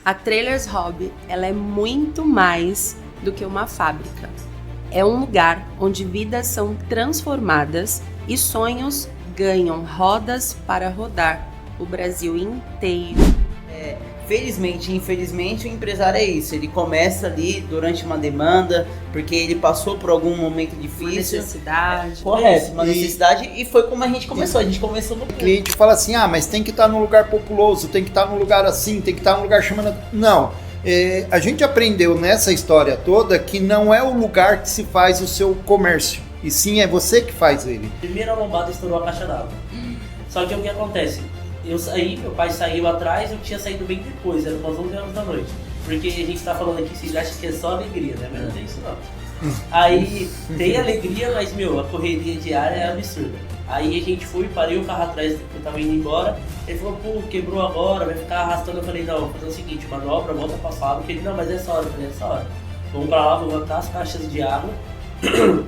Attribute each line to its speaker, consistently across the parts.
Speaker 1: A Trailers Hobby, ela é muito mais do que uma fábrica. É um lugar onde vidas são transformadas e sonhos ganham rodas para rodar o Brasil inteiro.
Speaker 2: Felizmente e infelizmente o empresário é isso, ele começa ali durante uma demanda, porque ele passou por algum momento difícil.
Speaker 1: Uma necessidade.
Speaker 2: Correto, uma necessidade, e foi como a gente começou, a gente começou no
Speaker 3: O cliente fala assim, mas tem que estar num lugar populoso, tem que estar num lugar assim, tem que estar num lugar chamando... Não, a gente aprendeu nessa história toda que não é o lugar que se faz o seu comércio, e sim é você que faz ele.
Speaker 4: Primeira lombada estourou a caixa d'água. Só que o que acontece? Eu saí, meu pai saiu atrás, eu tinha saído bem depois, era umas 11 horas da noite. Porque a gente tá falando aqui, vocês acham que é só alegria, né? Mas não tem isso não. Aí tem alegria, mas a correria diária é absurda. Aí a gente foi, parei o carro atrás, eu tava indo embora. Ele falou, quebrou agora, vai ficar arrastando. Eu falei, não, vou fazer o seguinte, manobra, volta pra fábrica. Ele, não, mas é essa hora. Eu falei, é essa hora. Vamos pra lá, vou levantar as caixas de água.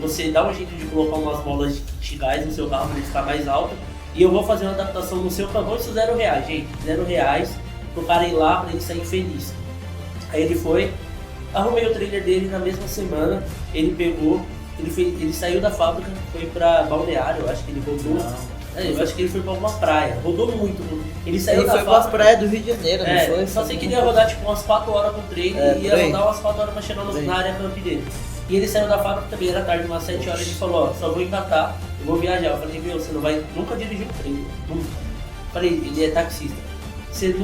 Speaker 4: Você dá um jeito de colocar umas bolas de gás no seu carro pra ele ficar mais alto. E eu vou fazer uma adaptação no seu carro, isso R$0, gente. R$0 pro cara ir lá pra ele sair feliz. Aí ele foi, arrumei o trailer dele na mesma semana, ele pegou, ele saiu da fábrica, foi pra Balneário, eu acho que ele rodou. Eu acho que ele foi pra alguma praia, rodou muito. Ele saiu
Speaker 2: ele
Speaker 4: da
Speaker 2: foi
Speaker 4: fábrica.
Speaker 2: Pras praias do Rio de Janeiro, não foi?
Speaker 4: Só sei que ele ia rodar tipo umas 4 horas com o trailer e ia rodar umas 4 horas pra chegar na área camp dele. E ele saiu da fábrica também, era tarde, umas 7 horas, ele falou, só vou engatar, eu vou viajar. Eu falei, você não vai nunca dirigir um trailer, nunca. Eu falei, ele é taxista. Você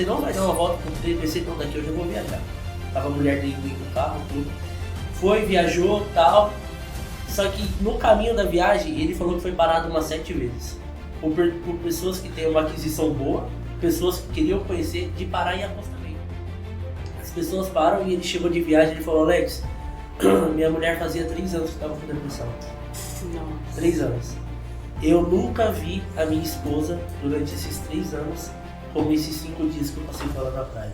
Speaker 4: não vai dar uma volta com o trailer, pensei, então daqui hoje eu vou viajar. Tava a mulher dele no carro, tudo. Foi, viajou, tal. Só que no caminho da viagem, ele falou que foi parado umas 7 vezes. Por pessoas que têm uma aquisição boa, pessoas que queriam conhecer, de parar em acostamento. As pessoas param e ele chegou de viagem e ele falou, Alex, minha mulher fazia 3 anos que estava com depressão.
Speaker 1: Nossa.
Speaker 4: 3 anos. Eu nunca vi a minha esposa durante esses 3 anos como esses 5 dias que eu passei fora da praia.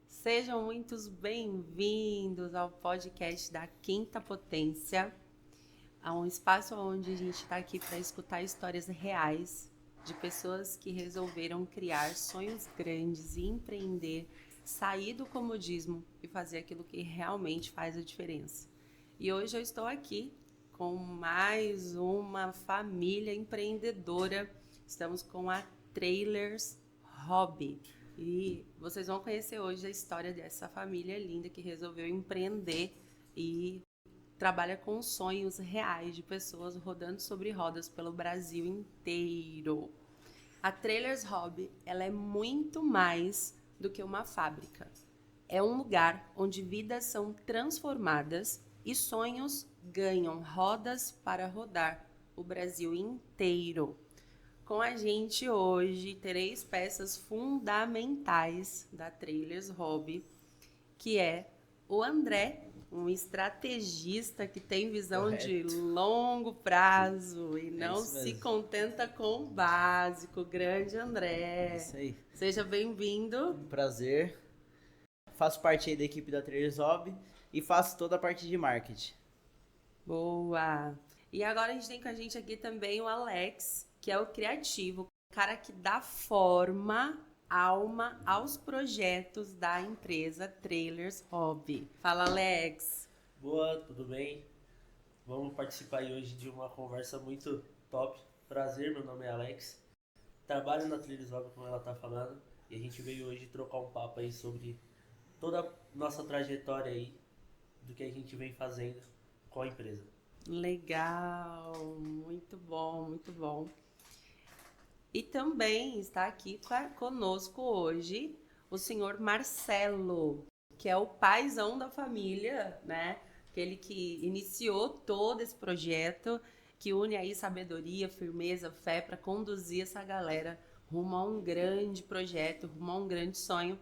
Speaker 1: Sejam muito bem-vindos ao podcast da Quinta Potência, a um espaço onde a gente está aqui para escutar histórias reais de pessoas que resolveram criar sonhos grandes e empreender, sair do comodismo e fazer aquilo que realmente faz a diferença. E hoje eu estou aqui com mais uma família empreendedora. Estamos com a Trailers Hobby. E vocês vão conhecer hoje a história dessa família linda que resolveu empreender e trabalha com sonhos reais de pessoas rodando sobre rodas pelo Brasil inteiro. A Trailers Hobby, ela é muito mais do que uma fábrica. É um lugar onde vidas são transformadas e sonhos ganham rodas para rodar o Brasil inteiro. Com a gente hoje, 3 peças fundamentais da Trailers Hobby, que é o André, um estrategista que tem visão de longo prazo e não se contenta com o básico. Grande André.
Speaker 2: Isso aí.
Speaker 1: Seja bem-vindo.
Speaker 2: Um prazer. Faço parte aí da equipe da Trailers Hobby e faço toda a parte de marketing.
Speaker 1: Boa! E agora a gente tem com a gente aqui também o Alex, que é o criativo, o cara que dá forma, alma aos projetos da empresa Trailers Hobby. Fala, Alex.
Speaker 4: Boa, tudo bem? Vamos participar aí hoje de uma conversa muito top. Prazer, meu nome é Alex. Trabalho na Trailers Hobby, como ela tá falando, e a gente veio hoje trocar um papo aí sobre toda a nossa trajetória aí, do que a gente vem fazendo com a empresa.
Speaker 1: Legal, muito bom, muito bom. E também está aqui conosco hoje o senhor Marcelo, que é o paizão da família, né? Aquele que iniciou todo esse projeto, que une aí sabedoria, firmeza, fé para conduzir essa galera rumo a um grande projeto, rumo a um grande sonho.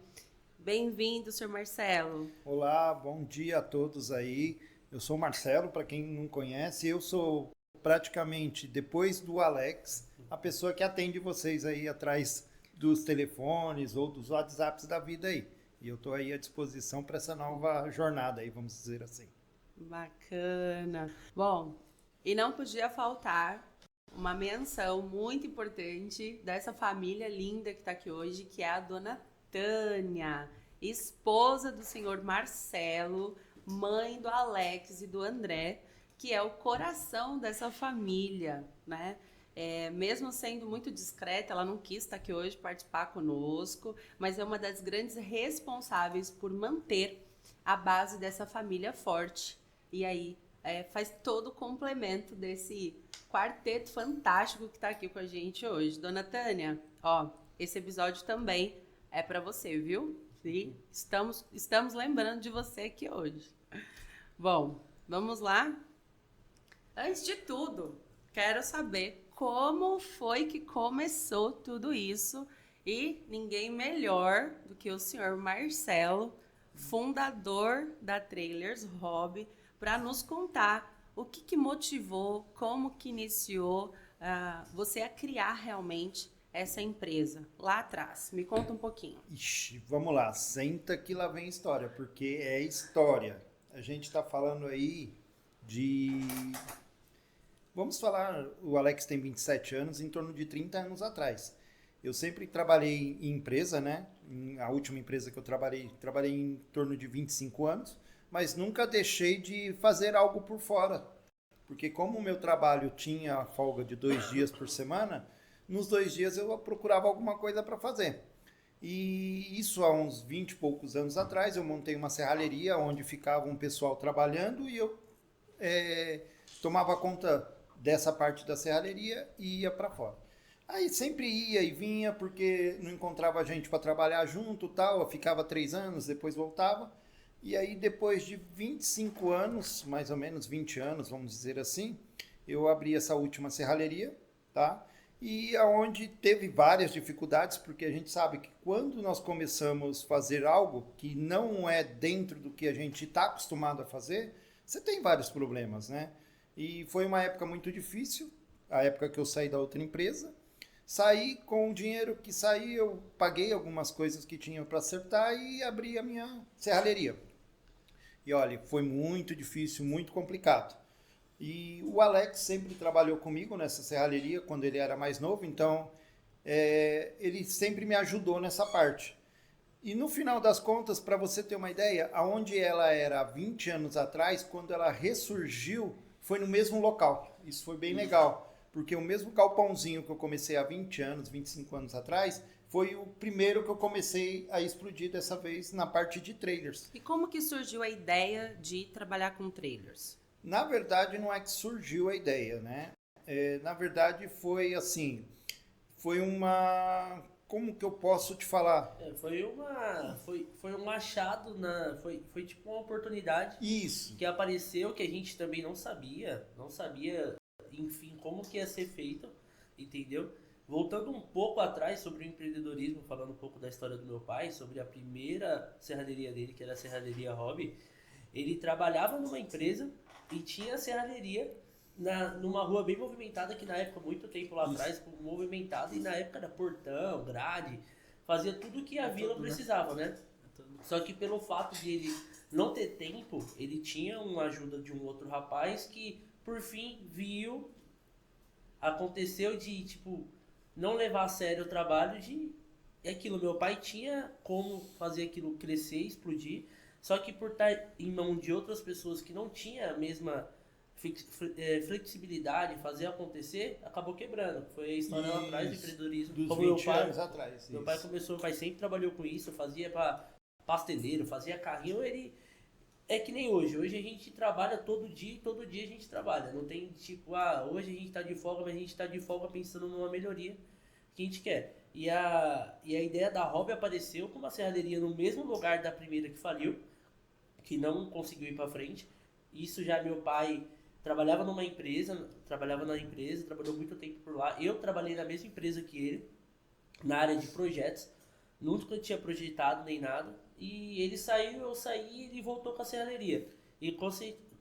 Speaker 1: Bem-vindo, senhor Marcelo.
Speaker 3: Olá, bom dia a todos aí. Eu sou o Marcelo, para quem não conhece, eu sou praticamente, depois do Alex, a pessoa que atende vocês aí atrás dos telefones ou dos WhatsApps da vida aí. E eu estou aí à disposição para essa nova jornada aí, vamos dizer assim.
Speaker 1: Bacana. Bom, e não podia faltar uma menção muito importante dessa família linda que está aqui hoje, que é a dona Tânia, esposa do senhor Marcelo, mãe do Alex e do André, que é o coração dessa família, né? Mesmo sendo muito discreta, ela não quis estar aqui hoje participar conosco, mas é uma das grandes responsáveis por manter a base dessa família forte. E aí faz todo o complemento desse quarteto fantástico que está aqui com a gente hoje. Dona Tânia, ó, esse episódio também é para você, viu? E estamos lembrando de você aqui hoje. Bom, vamos lá? Antes de tudo, quero saber como foi que começou tudo isso e ninguém melhor do que o senhor Marcelo, fundador da Trailers Hobby, para nos contar o que motivou, como que iniciou você a criar realmente essa empresa lá atrás. Me conta um pouquinho.
Speaker 3: Ixi, vamos lá, senta que lá vem história, porque é história. A gente está falando aí de... Vamos falar, o Alex tem 27 anos, em torno de 30 anos atrás. Eu sempre trabalhei em empresa, né? A última empresa que eu trabalhei em torno de 25 anos, mas nunca deixei de fazer algo por fora. Porque como o meu trabalho tinha a folga de 2 dias por semana, nos 2 dias eu procurava alguma coisa para fazer. E isso há uns 20 e poucos anos atrás, eu montei uma serralheria onde ficava um pessoal trabalhando e eu tomava conta dessa parte da serralheria e ia para fora. Aí sempre ia e vinha porque não encontrava gente para trabalhar junto, tal. Eu ficava 3 anos, depois voltava. E aí depois de 25 anos, mais ou menos 20 anos, vamos dizer assim, eu abri essa última serralheria, tá? E aonde teve várias dificuldades, porque a gente sabe que quando nós começamos a fazer algo que não é dentro do que a gente está acostumado a fazer, você tem vários problemas, né? E foi uma época muito difícil, a época que eu saí da outra empresa. Saí com o dinheiro que saí, eu paguei algumas coisas que tinha para acertar e abri a minha serralheria. E olha, foi muito difícil, muito complicado. E o Alex sempre trabalhou comigo nessa serralheria quando ele era mais novo, então ele sempre me ajudou nessa parte. E no final das contas, para você ter uma ideia, aonde ela era há 20 anos atrás, quando ela ressurgiu, foi no mesmo local. Isso foi bem legal, porque o mesmo galpãozinho que eu comecei há 20 anos, 25 anos atrás, foi o primeiro que eu comecei a explodir dessa vez na parte de trailers.
Speaker 1: E como que surgiu a ideia de trabalhar com trailers?
Speaker 3: Na verdade, não é que surgiu a ideia, né? Na verdade, foi assim, foi uma... Como que eu posso te falar?
Speaker 4: Foi um achado, foi tipo uma oportunidade.
Speaker 3: Isso.
Speaker 4: Que apareceu, que a gente também não sabia, enfim, como que ia ser feito, entendeu? Voltando um pouco atrás sobre o empreendedorismo, falando um pouco da história do meu pai, sobre a primeira serralheria dele, que era a Serralheria Hobby, ele trabalhava numa empresa e tinha a serralheria numa rua bem movimentada, que na época, muito tempo lá atrás, movimentada, e na época era portão, grade, fazia tudo que a vila precisava, né? Só que pelo fato de ele não ter tempo, ele tinha uma ajuda de um outro rapaz que, por fim, aconteceu de, tipo, não levar a sério o trabalho é aquilo, meu pai tinha como fazer aquilo crescer, explodir, só que por estar em mão de outras pessoas que não tinha a mesma flexibilidade, fazer acontecer, acabou quebrando. Foi a história lá atrás do empreendedorismo.
Speaker 3: Dos
Speaker 4: Como
Speaker 3: 20 anos atrás.
Speaker 4: Meu pai começou, pai sempre trabalhou com isso, fazia para pasteleiro, fazia carrinho, ele é que nem hoje. Hoje a gente trabalha todo dia a gente trabalha. Não tem tipo, hoje a gente tá de folga, mas a gente tá de folga pensando numa melhoria que a gente quer. E a ideia da Hobby apareceu com uma serralheria no mesmo lugar da primeira que faliu, que não conseguiu ir para frente. Isso já meu pai trabalhava na empresa, trabalhou muito tempo por lá. Eu trabalhei na mesma empresa que ele, na área de projetos. Nunca tinha projetado nem nada. E ele saiu, eu saí e ele voltou com a serralheria. E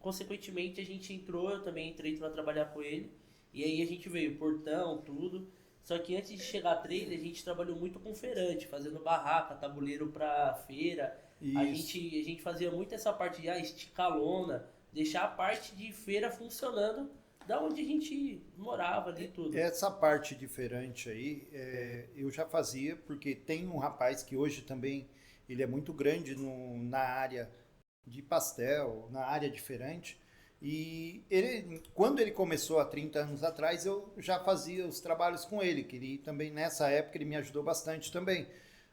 Speaker 4: consequentemente a gente entrou, eu também entrei para trabalhar com ele. E aí a gente veio, portão, tudo. Só que antes de chegar a trailer, a gente trabalhou muito com feirante, fazendo barraca, tabuleiro pra feira. A gente fazia muito essa parte de esticar a lona, deixar a parte de feira funcionando da onde a gente morava ali tudo.
Speaker 3: Essa parte de feirante aí, eu já fazia, porque tem um rapaz que hoje também, ele é muito grande na área de pastel, na área de feirante, e quando ele começou há 30 anos atrás, eu já fazia os trabalhos com ele, que ele também, nessa época, ele me ajudou bastante também.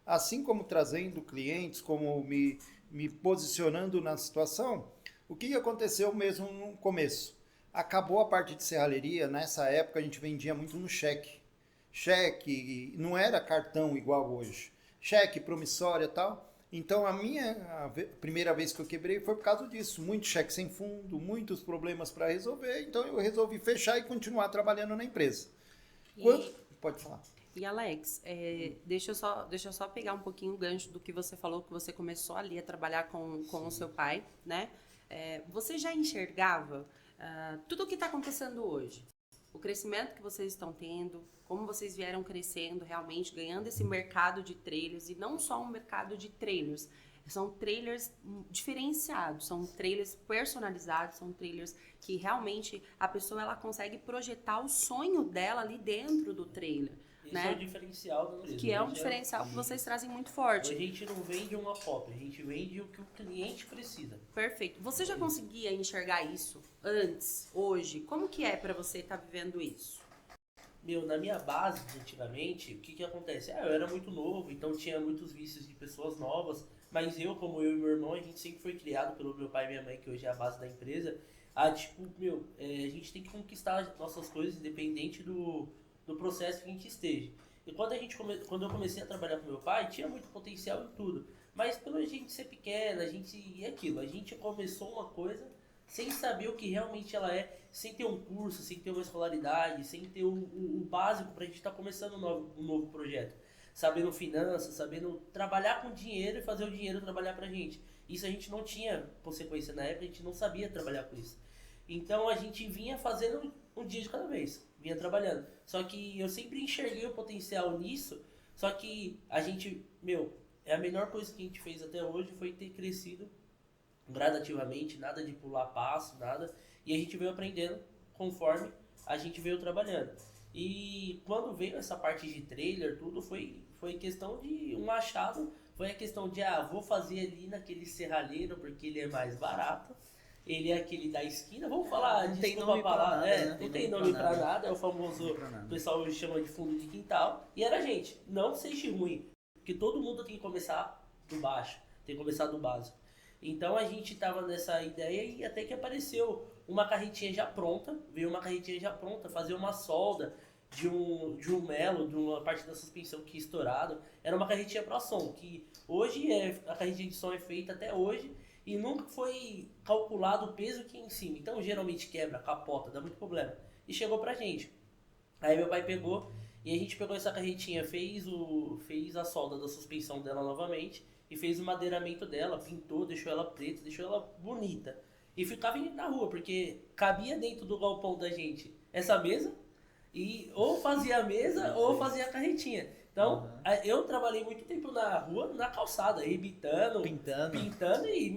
Speaker 3: Assim como trazendo clientes, como me posicionando na situação, o que aconteceu mesmo no começo? Acabou a parte de serralheria, nessa época a gente vendia muito no cheque. Cheque, não era cartão igual hoje. Cheque, promissória e tal. Então a primeira vez que eu quebrei foi por causa disso. Muito cheque sem fundo, muitos problemas para resolver. Então eu resolvi fechar e continuar trabalhando na empresa. Pode falar.
Speaker 1: E Alex, deixa eu só pegar um pouquinho o gancho do que você falou, que você começou ali a trabalhar com o seu pai, né? Você já enxergava tudo o que está acontecendo hoje? O crescimento que vocês estão tendo, como vocês vieram crescendo realmente, ganhando esse mercado de trailers, e não só um mercado de trailers, são trailers diferenciados, são trailers personalizados, são trailers que realmente a pessoa ela consegue projetar o sonho dela ali dentro do trailer.
Speaker 4: Isso
Speaker 1: né?
Speaker 4: é o diferencial da empresa.
Speaker 1: Que é um diferencial que vocês trazem muito forte.
Speaker 4: A gente não vende uma cópia, a gente vende o que o cliente precisa.
Speaker 1: Perfeito. Você já conseguia enxergar isso antes, hoje? Como que é pra você estar vivendo isso?
Speaker 4: Na minha base, antigamente, o que acontece? Eu era muito novo, então tinha muitos vícios de pessoas novas, mas como eu e meu irmão, a gente sempre foi criado pelo meu pai e minha mãe, que hoje é a base da empresa, a gente tem que conquistar nossas coisas independente do processo que a gente esteja. E quando eu comecei a trabalhar com meu pai, tinha muito potencial em tudo, mas pela gente ser pequena, a gente começou uma coisa sem saber o que realmente ela é, sem ter um curso, sem ter uma escolaridade, sem ter o básico pra gente estar começando um novo projeto. Sabendo finanças, sabendo trabalhar com dinheiro e fazer o dinheiro trabalhar pra gente. Isso a gente não tinha consequência na época, a gente não sabia trabalhar com isso. Então a gente vinha fazendo um dia de cada vez, vinha trabalhando. Só que eu sempre enxerguei o potencial nisso, só que a gente, a melhor coisa que a gente fez até hoje foi ter crescido gradativamente, nada de pular passo, nada. E a gente veio aprendendo conforme a gente veio trabalhando. E quando veio essa parte de trailer, tudo foi questão de um achado, foi a questão de, vou fazer ali naquele serralheiro porque ele é mais barato. Ele é aquele da esquina, vamos falar,
Speaker 2: não tem nome pra nada, né?
Speaker 4: Não tem nome pra nada, é o famoso, o pessoal hoje chama de fundo de quintal. E era gente, não seja ruim, porque todo mundo tem que começar do baixo, tem que começar do básico. Então a gente tava nessa ideia e até que apareceu uma carretinha já pronta, fazer uma solda de um melo, de uma parte da suspensão que estourado. Era uma carretinha para som, que hoje a carretinha de som é feita até hoje e nunca foi calculado o peso que é em cima. Então geralmente quebra, capota, dá muito problema. E chegou pra gente. Aí meu pai pegou e a gente pegou essa carretinha, fez a solda da suspensão dela novamente e fez o madeiramento dela, pintou, deixou ela preta, deixou ela bonita. E ficava na rua, porque cabia dentro do galpão da gente essa mesa, e ou fazia a mesa ou fazia a carretinha. Então, eu trabalhei muito tempo na rua, na calçada, rebitando, pintando e,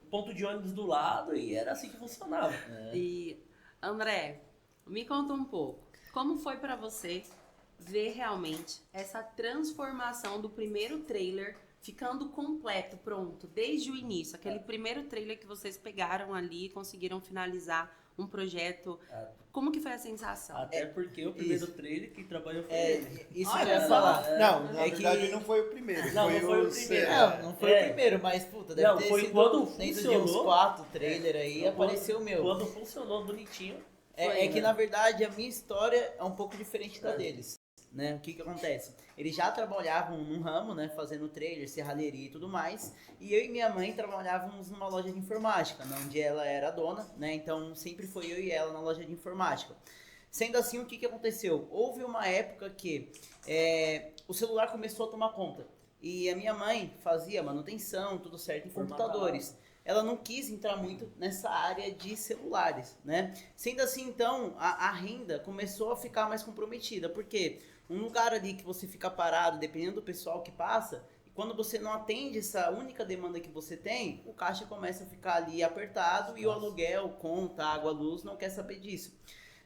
Speaker 4: ponto de ônibus do lado, e era assim que funcionava.
Speaker 1: E, André, me conta um pouco, como foi pra você ver realmente essa transformação do primeiro trailer ficando completo, pronto, desde o início, aquele primeiro trailer que vocês pegaram ali e conseguiram finalizar um projeto. Como que foi a sensação?
Speaker 4: Até porque o primeiro trailer que trabalhou foi ele.
Speaker 2: Isso que eu ia falar.
Speaker 3: Não, na verdade não foi o primeiro.
Speaker 4: Não foi o primeiro.
Speaker 2: Não foi o primeiro, mas deve ter sido
Speaker 4: quando
Speaker 2: dentro de uns 4 trailers aí, apareceu o meu.
Speaker 4: Quando funcionou bonitinho.
Speaker 2: Que na verdade a minha história é um pouco diferente da deles. Né? O que acontece? Eles já trabalhavam num ramo, né, fazendo trailer, serralheria e tudo mais, e eu e minha mãe trabalhávamos numa loja de informática, né, onde ela era a dona, né, então sempre foi eu e ela na loja de informática. Sendo assim, o que aconteceu? Houve uma época que o celular começou a tomar conta, e a minha mãe fazia manutenção, tudo certo, em computadores. Ela não quis entrar muito nessa área de celulares, né? Sendo assim, então, a renda começou a ficar mais comprometida. Por quê? Um lugar ali que você fica parado, dependendo do pessoal que passa, e quando você não atende essa única demanda que você tem, o caixa começa a ficar ali apertado e o aluguel, conta, água, luz, não quer saber disso.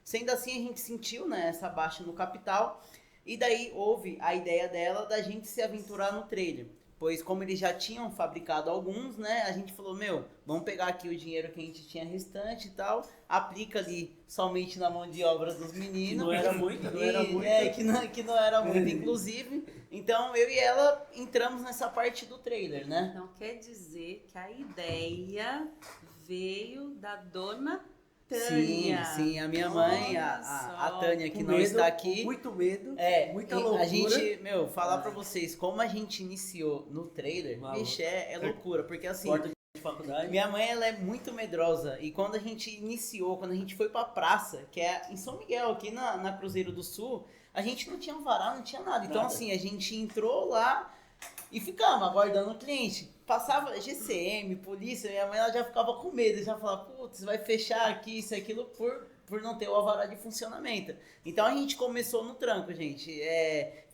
Speaker 2: Sendo assim, a gente sentiu, né, essa baixa no capital, e daí houve a ideia dela da gente se aventurar no trailer. Pois como eles já tinham fabricado alguns, né, a gente falou, vamos pegar aqui o dinheiro que a gente tinha restante e tal, aplica ali somente na mão de obra dos meninos.
Speaker 4: Que não era muito,
Speaker 2: que não era muito, inclusive. Então, eu e ela entramos nessa parte do trailer, né?
Speaker 1: Então, quer dizer que a ideia veio da dona Tânia.
Speaker 2: Sim, a minha mãe, a Tânia, que não está aqui.
Speaker 5: Com muito medo, muita
Speaker 2: e
Speaker 5: loucura.
Speaker 2: A gente, falar pra vocês, como a gente iniciou no trailer, vixe, é loucura, porque assim,
Speaker 4: Porta de faculdade.
Speaker 2: minha mãe, ela é muito medrosa, e quando a gente iniciou, quando a gente foi pra praça, que é em São Miguel, aqui na Cruzeiro do Sul, a gente não tinha varal, não tinha nada. Então assim, a gente entrou lá e ficamos aguardando o cliente. Passava GCM, polícia, minha mãe ela já ficava com medo, já falava, putz, vai fechar aqui, isso e aquilo, por não ter o alvará de funcionamento. Então a gente começou no tranco, gente.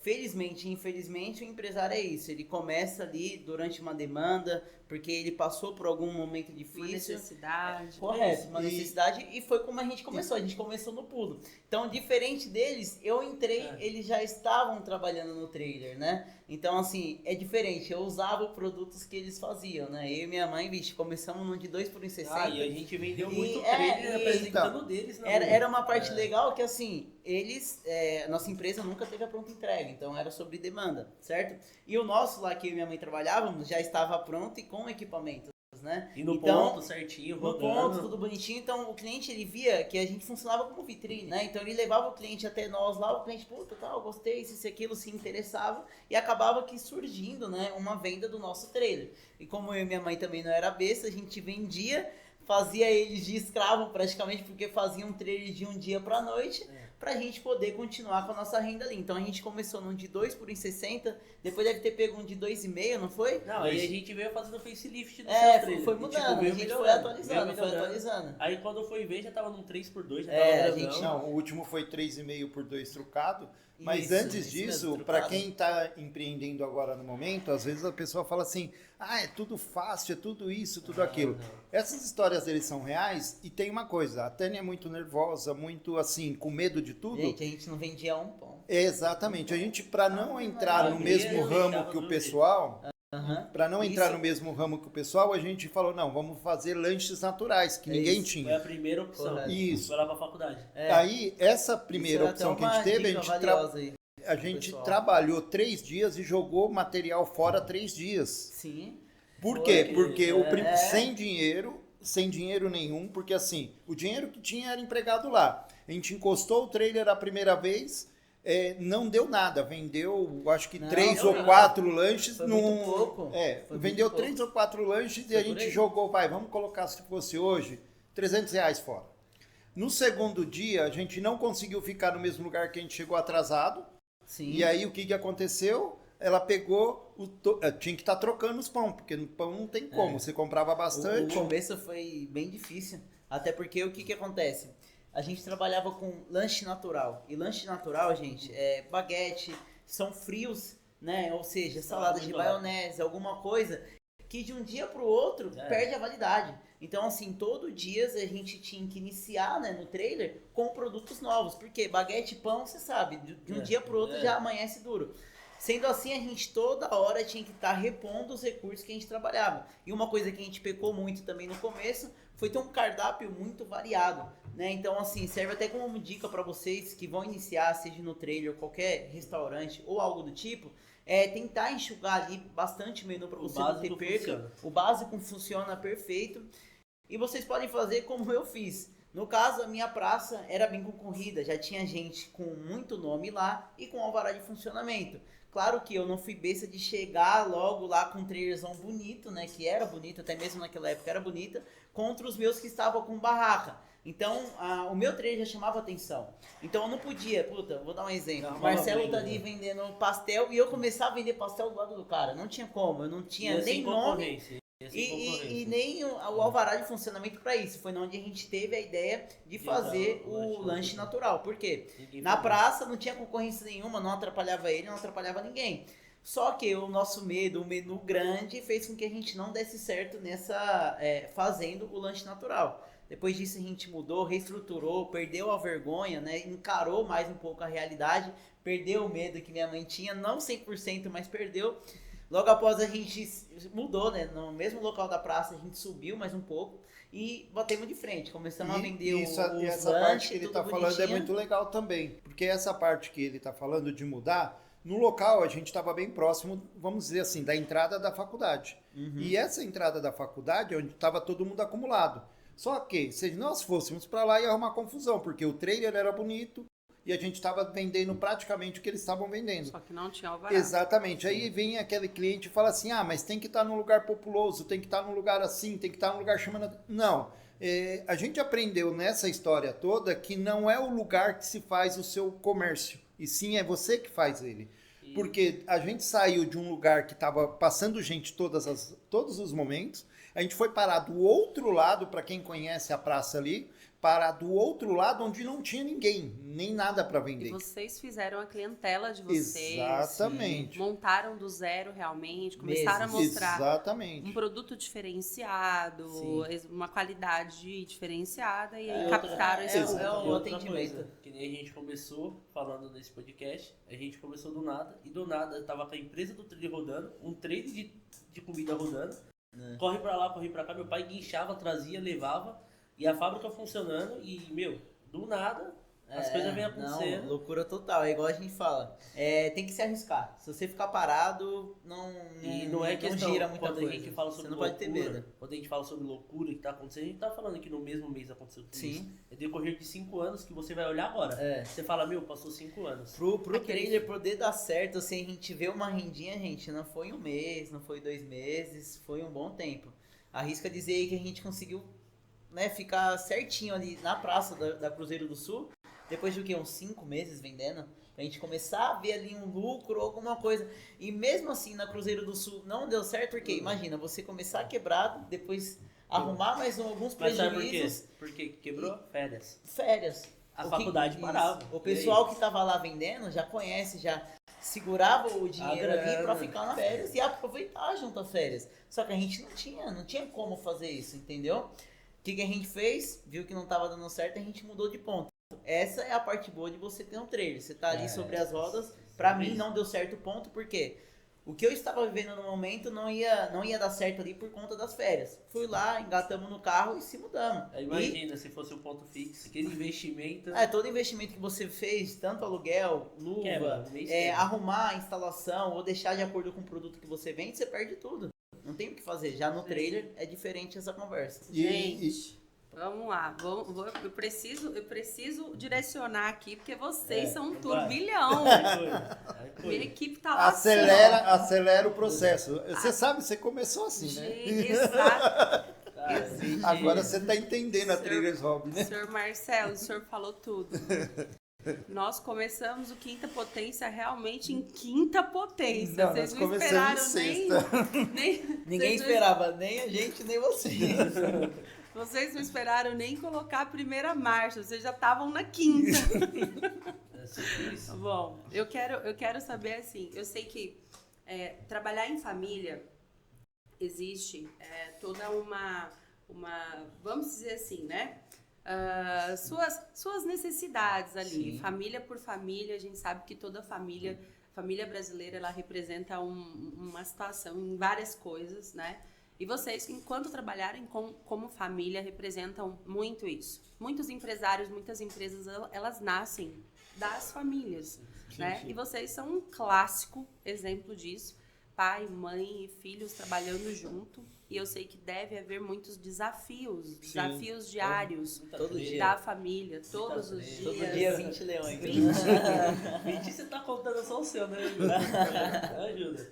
Speaker 2: Felizmente, infelizmente, o empresário é isso. Ele começa ali durante uma demanda, porque ele passou por algum momento difícil.
Speaker 1: Uma necessidade.
Speaker 2: Correto, uma necessidade. E foi como a gente começou. A gente começou no pulo. Então, diferente deles, eu entrei, eles já estavam trabalhando no trailer, né? Então, assim, é diferente. Eu usava produtos que eles faziam, né? Eu e minha mãe, vixe, começamos num de 2 por 1,60.
Speaker 4: E a gente vendeu muito trailer apresentando deles.
Speaker 2: Era uma parte legal que, assim, eles... nossa empresa nunca teve a pronta entrega. Então, era sobre demanda, certo? E o nosso lá, que eu e minha mãe trabalhávamos, já estava pronto e com equipamentos, né?
Speaker 4: E no
Speaker 2: então,
Speaker 4: ponto certinho,
Speaker 2: no ponto, tudo bonitinho. Então, o cliente, ele via que a gente funcionava como vitrine, né? Então, ele levava o cliente até nós lá, o cliente, puta, tal, gostei, isso, aquilo, se interessava. E acabava que surgindo, né, uma venda do nosso trailer. E como eu e minha mãe também não era besta, a gente vendia, fazia eles de escravo praticamente, porque fazia um trailer de um dia pra noite, pra gente poder continuar com a nossa renda ali. Então a gente começou num de 2 por 1,60, depois deve ter pego um de 2,5, não foi?
Speaker 4: Não, aí a gente veio fazendo facelift do seu trailer.
Speaker 2: Foi mudando, a gente foi atualizando.
Speaker 4: Aí quando foi ver, já tava num 3x2, já tava
Speaker 3: Não, o último foi 3,5 por 2 trucado. Mas
Speaker 2: Isso,
Speaker 3: antes disso, para quem está empreendendo agora no momento, às vezes a pessoa fala assim, é tudo fácil, é tudo isso, tudo aquilo.
Speaker 4: Não.
Speaker 3: Essas histórias deles são reais e tem uma coisa, a Tânia é muito nervosa, muito assim, com medo de tudo.
Speaker 2: Gente, a gente não vendia um pão.
Speaker 3: Exatamente, a gente para não entrar no mesmo ramo que o pessoal... Para não entrar no mesmo ramo que o pessoal, a gente falou, não, vamos fazer lanches naturais, que ninguém tinha.
Speaker 4: Foi a primeira opção.
Speaker 3: Isso.
Speaker 4: Foi lá pra faculdade.
Speaker 3: Aí, essa primeira opção que a gente teve, a gente trabalhou 3 dias e jogou material fora 3 dias.
Speaker 2: Sim.
Speaker 3: Por quê? Porque sem dinheiro nenhum, porque assim, o dinheiro que tinha era empregado lá. A gente encostou o trailer a primeira vez... não deu nada, vendeu acho que 3 ou 4 lanches.
Speaker 2: Foi muito pouco.
Speaker 3: Vendeu 3 ou 4 lanches e a gente jogou, vamos colocar se fosse hoje, R$300 fora. No segundo dia, a gente não conseguiu ficar no mesmo lugar que a gente chegou atrasado.
Speaker 2: Sim.
Speaker 3: E aí o que aconteceu? Ela pegou, tinha que estar trocando os pão, porque no pão não tem como, você comprava bastante.
Speaker 2: O começo foi bem difícil, até porque o que acontece? A gente trabalhava com lanche natural. E lanche natural, gente, baguete, são frios, né? Ou seja, salada de maionese, alguma coisa que de um dia para o outro perde a validade. Então, assim, todo dia a gente tinha que iniciar, né, no trailer com produtos novos. Porque baguete e pão, você sabe, de um dia para o outro já amanhece duro. Sendo assim, a gente toda hora tinha que estar repondo os recursos que a gente trabalhava. E uma coisa que a gente pecou muito também no começo foi ter um cardápio muito variado, né? Então, assim, serve até como dica para vocês que vão iniciar, seja no trailer, qualquer restaurante ou algo do tipo, tentar enxugar ali bastante menu para você não ter perca. O básico funciona perfeito. E vocês podem fazer como eu fiz. No caso, a minha praça era bem concorrida, já tinha gente com muito nome lá e com alvará de funcionamento. Claro que eu não fui besta de chegar logo lá com um trailerzão bonito, né, que era bonito, até mesmo naquela época era bonita, contra os meus que estavam com barraca. Então, o meu trailer já chamava atenção. Então, eu não podia, vou dar um exemplo. O Marcelo tá ali vendendo pastel e eu começar a vender pastel do lado do cara. Não tinha como, eu não tinha nem nome. E nem o alvará de funcionamento para isso. Foi onde a gente teve a ideia de fazer o lanche natural. Por quê? Na praça não tinha concorrência nenhuma, não atrapalhava ele, não atrapalhava ninguém. Só que o nosso medo, o menu grande, fez com que a gente não desse certo nessa fazendo o lanche natural. Depois disso a gente mudou, reestruturou, perdeu a vergonha, né? Encarou mais um pouco a realidade, perdeu o medo que minha mãe tinha, não 100%, mas perdeu. Logo após a gente mudou, né? No mesmo local da praça a gente subiu mais um pouco e batemos de frente. Começamos a vender
Speaker 3: essa parte que ele está falando é muito legal também, porque essa parte que ele está falando de mudar, no local a gente estava bem próximo, vamos dizer assim, da entrada da faculdade. E essa entrada da faculdade é onde estava todo mundo acumulado. Só que se nós fôssemos para lá ia arrumar confusão, porque o trailer era bonito, e a gente estava vendendo praticamente o que eles estavam vendendo.
Speaker 1: Só que não tinha alvará.
Speaker 3: Exatamente. Aí vem aquele cliente e fala assim, mas tem que estar num lugar populoso, tem que estar num lugar assim, tem que estar num lugar chamando... Não. A gente aprendeu nessa história toda que não é o lugar que se faz o seu comércio, e sim é você que faz ele. Porque a gente saiu de um lugar que estava passando gente todos os momentos, a gente foi parar do outro lado, para quem conhece a praça ali, parar do outro lado onde não tinha ninguém, nem nada para vender.
Speaker 1: E vocês fizeram a clientela de vocês.
Speaker 3: Exatamente.
Speaker 1: Montaram do zero realmente, começaram a mostrar
Speaker 3: Exatamente.
Speaker 1: um produto diferenciado, uma qualidade diferenciada e aí
Speaker 2: outra-
Speaker 1: captaram esse
Speaker 2: é
Speaker 1: público.
Speaker 2: o
Speaker 4: Outra
Speaker 2: atendimento.
Speaker 4: coisa, que nem a gente começou falando nesse podcast, a gente começou do nada, e do nada tava com a empresa do trailer rodando, um trailer de comida rodando, corre pra lá, corre pra cá, meu pai guinchava, trazia, levava, e a fábrica funcionando, e, do nada, as coisas vêm acontecendo.
Speaker 2: Não, loucura total, é igual a gente fala. Tem que se arriscar. Se você ficar parado, não
Speaker 4: é questão,
Speaker 2: gira muita
Speaker 4: quando
Speaker 2: coisa.
Speaker 4: a gente fala sobre
Speaker 2: você não
Speaker 4: loucura,
Speaker 2: pode ter medo.
Speaker 4: quando a gente fala sobre loucura que tá acontecendo, a gente tá falando que no mesmo mês aconteceu tudo
Speaker 2: Sim.
Speaker 4: isso. É decorrer de 5 anos que você vai olhar agora. Você fala, passou 5 anos.
Speaker 2: Pro trailer poder dar certo, assim, a gente vê uma rendinha, gente, não foi um mês, não foi 2 meses, foi um bom tempo. Arrisca dizer aí que a gente conseguiu, né, ficar certinho ali na praça da Cruzeiro do Sul, depois de uns 5 meses vendendo, pra gente começar a ver ali um lucro, alguma coisa. E mesmo assim, na Cruzeiro do Sul não deu certo, porque imagina, você começar quebrado, depois arrumar mais alguns
Speaker 4: Mas sabe
Speaker 2: prejuízos.
Speaker 4: por quê? Porque quebrou férias.
Speaker 2: A
Speaker 4: Faculdade parava.
Speaker 2: O pessoal que tava lá vendendo já conhece, já segurava o dinheiro ali pra ficar nas férias e aproveitar junto às férias. Só que a gente não tinha como fazer isso, entendeu? O que a gente fez? Viu que não tava dando certo, a gente mudou de ponto. Essa é a parte boa de você ter um trailer. Você tá ali sobre as rodas. Pra mim não deu certo o ponto, porque o que eu estava vivendo no momento não ia dar certo ali por conta das férias. Fui lá, engatamos no carro e se mudamos.
Speaker 4: Imagina se fosse um ponto fixo, aquele investimento.
Speaker 2: Todo investimento que você fez, tanto aluguel, luva, arrumar a instalação ou deixar de acordo com o produto que você vende, você perde tudo. Não tem o que fazer. Já no trailer é diferente essa conversa.
Speaker 1: Gente, vamos lá. Eu preciso direcionar aqui, porque vocês são um turbilhão. Minha equipe tá lá.
Speaker 3: Acelera o processo. Você sabe, você começou assim, né?
Speaker 1: Exato.
Speaker 3: Agora você tá entendendo a Trailers Hobby, né?
Speaker 1: Senhor Marcelo, o senhor falou tudo. Nós começamos o Quinta Potência realmente em quinta potência.
Speaker 3: Não,
Speaker 1: vocês
Speaker 3: nós
Speaker 1: não esperaram
Speaker 3: começamos em
Speaker 2: Ninguém esperava, nem a gente, nem você.
Speaker 1: Vocês não esperaram nem colocar a primeira marcha, vocês já estavam na quinta. Bom, eu quero saber assim, eu sei que trabalhar em família existe toda uma, vamos dizer assim, né? Suas necessidades ali,
Speaker 2: Sim.
Speaker 1: família por família, a gente sabe que toda família brasileira, ela representa uma situação em várias coisas, né? E vocês, enquanto trabalharem como família, representam muito isso. Muitos empresários, muitas empresas, elas nascem das famílias, né? E vocês são um clássico exemplo disso. Pai, mãe e filhos trabalhando junto. E eu sei que deve haver muitos desafios diários
Speaker 2: Todo dia.
Speaker 1: da família, todos os dias.
Speaker 2: Todo dia 20 leões.
Speaker 4: 20 você tá contando só o seu, né? Ajuda.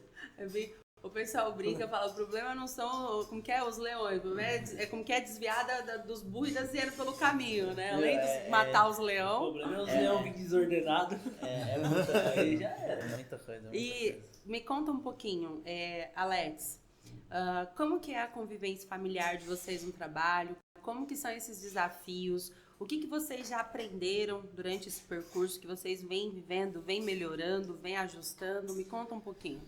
Speaker 1: O pessoal brinca, fala, o problema não são, como que é, os leões, o problema é como que é desviar dos burros e das hienas pelo caminho, né? Além de matar os
Speaker 4: O
Speaker 1: leões.
Speaker 4: problema é os leões virem desordenados. Aí já era.
Speaker 2: Muita coisa.
Speaker 1: E me conta um pouquinho, Alex, Como que é a convivência familiar de vocês no trabalho? Como que são esses desafios? O que vocês já aprenderam durante esse percurso que vocês vêm vivendo, vêm melhorando, vêm ajustando? Me conta um pouquinho.